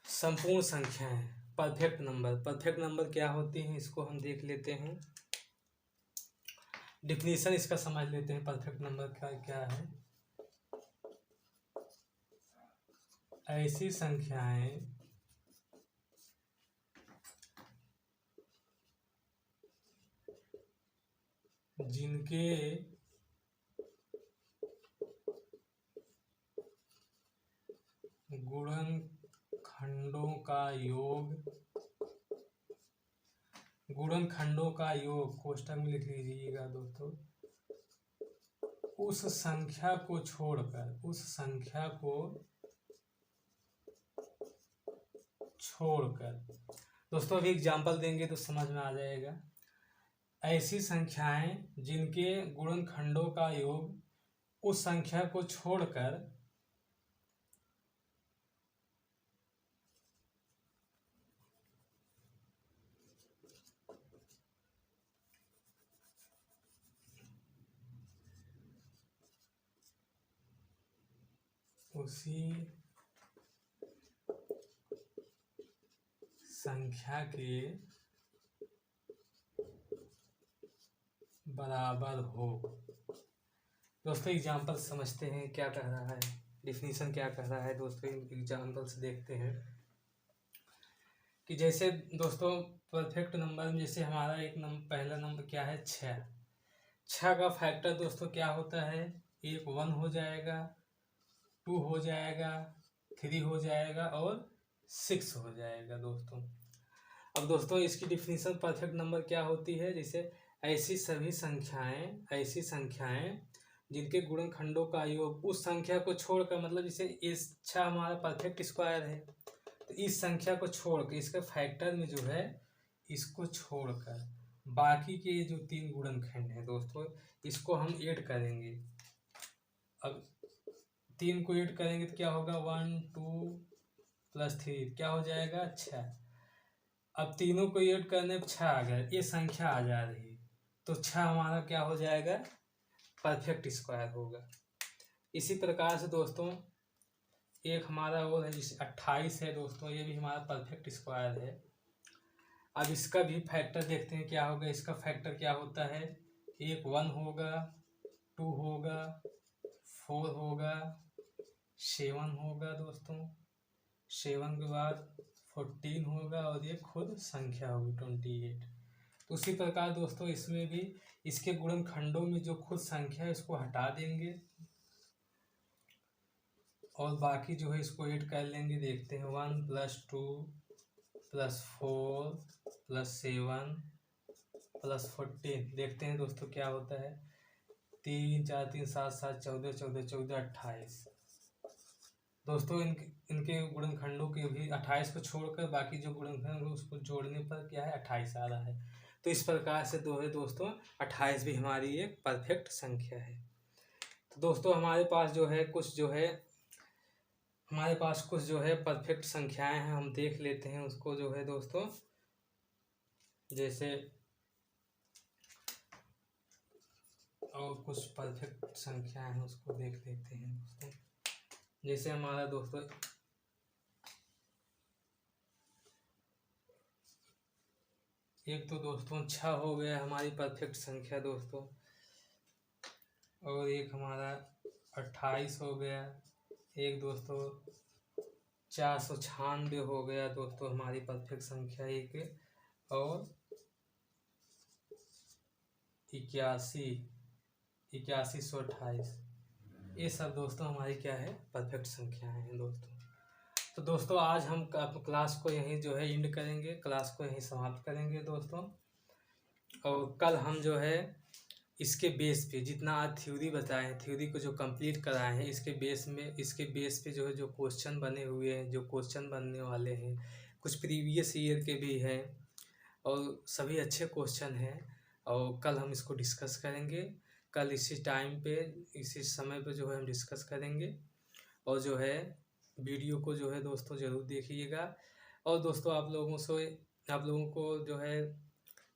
संपूर्ण संख्याएं, परफेक्ट नंबर। परफेक्ट नंबर क्या होती हैं, इसको हम देख लेते हैं। डिफिनीशन इसका समझ लेते हैं। परफेक्ट नंबर का क्या है? ऐसी संख्याएं जिनके गुणनखंडों का योग, गुणनखंडों का योग कोष्ठक में लिख लीजिएगा दोस्तों, उस संख्या को छोड़कर, उस संख्या को छोड़कर। दोस्तों अभी एग्जाम्पल देंगे तो समझ में आ जाएगा। ऐसी संख्याएं जिनके गुणनखंडों का योग उस संख्या को छोड़कर उसी संख्या के बराबर हो। दोस्तों एग्जाम्पल समझते हैं क्या कह रहा है, डिफिनीशन क्या कह रहा है दोस्तों। एग्जाम्पल से देखते हैं कि जैसे दोस्तों परफेक्ट नंबर में जैसे हमारा एक नंबर, पहला नंबर क्या है? 6। 6 का फैक्टर दोस्तों क्या होता है? एक 1 हो जाएगा, 2 हो जाएगा, 3 हो जाएगा और 6 हो जाएगा दोस्तों। अब दोस्तों इसकी डिफिनीशन परफेक्ट नंबर क्या होती है? जैसे ऐसी सभी संख्याएं, ऐसी संख्याएं जिनके गुणनखंडों का योग उस संख्या को छोड़कर, मतलब जैसे इस 6 हमारा परफेक्ट स्क्वायर है, तो इस संख्या को छोड़कर, इसके फैक्टर में जो है इसको छोड़कर बाकी के जो 3 गुणनखंड हैं दोस्तों, इसको हम ऐड करेंगे। अब 3 को ऐड करेंगे तो क्या होगा? 1 2 + 3 क्या हो जाएगा? 6। अब तीनों को ऐड करने पर 6 आ गया, ये संख्या आ जा रही है, तो 6 हमारा क्या हो जाएगा? परफेक्ट स्क्वायर होगा। इसी प्रकार से दोस्तों एक हमारा वो है जिसे 28 है दोस्तों, ये भी हमारा परफेक्ट स्क्वायर है। अब इसका भी फैक्टर देखते हैं क्या होगा। इसका फैक्टर क्या होता है? एक 1 होगा, 2 होगा, 4 होगा, 7 होगा दोस्तों, 7 के बाद 14 होगा, और ये खुद संख्या होगी 28। तो उसी प्रकार दोस्तों इसमें भी इसके गुणनखंडों में जो खुद संख्या है इसको हटा देंगे और बाकी जो है इसको ऐड कर लेंगे। देखते हैं 1 + 2 + 4 + 7 + 14। देखते हैं दोस्तों क्या होता है। 3 4 3 7 7 14 14 14 28 दोस्तों। इनके गुणनखंडों के भी 28 को छोड़कर बाकी जो गुणनखंड उसको जोड़ने पर क्या है? 28 आ रहा है। तो इस प्रकार से जो है दोस्तों 28 भी हमारी एक परफेक्ट संख्या है। तो दोस्तों हमारे पास जो है कुछ जो है परफेक्ट संख्याएं हैं, हम देख लेते हैं उसको जो है दोस्तों। जैसे और कुछ परफेक्ट संख्याएं हैं उसको देख लेते हैं दोस्तों। जैसे हमारा दोस्तों एक तो दोस्तों 6 हो गया हमारी परफेक्ट संख्या दोस्तों, और एक हमारा 28 हो गया, एक दोस्तों 496 हो गया दोस्तों हमारी परफेक्ट संख्या एक, और 8128, ये सब दोस्तों हमारी क्या है परफेक्ट संख्याएं हैं दोस्तों। तो दोस्तों आज हम क्लास को यहीं जो है एंड करेंगे, क्लास को यहीं समाप्त करेंगे दोस्तों। और कल हम जो है इसके बेस पे जितना आज थ्योरी बताए हैं, थ्योरी को जो कंप्लीट कराए हैं, इसके बेस पे जो है जो क्वेश्चन बने हुए हैं, जो क्वेश्चन बनने वाले हैं, कुछ प्रीवियस ईयर के भी हैं और सभी अच्छे क्वेश्चन हैं, और कल हम इसको डिस्कस करेंगे। कल इसी टाइम पे इसी समय पे जो है हम डिस्कस करेंगे, और जो है वीडियो को जो है दोस्तों ज़रूर देखिएगा। और दोस्तों आप लोगों को जो है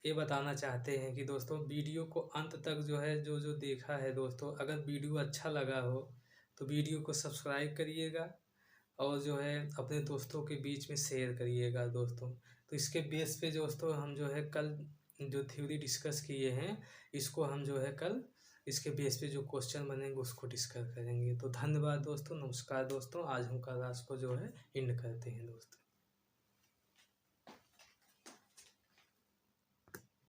ये बताना चाहते हैं कि दोस्तों वीडियो को अंत तक जो है जो देखा है दोस्तों, अगर वीडियो अच्छा लगा हो तो वीडियो को सब्सक्राइब करिएगा, और जो है अपने दोस्तों के बीच में शेयर करिएगा दोस्तों। तो इसके बेस पे दोस्तों हम जो है कल जो थ्योरी डिस्कस किए हैं, इसको हम जो है कल इसके बेस पे जो क्वेश्चन बनेंगे उसको डिस्कस करेंगे। तो धन्यवाद दोस्तों, नमस्कार दोस्तों। आज हम क्लास को जो है एंड करते हैं दोस्तों।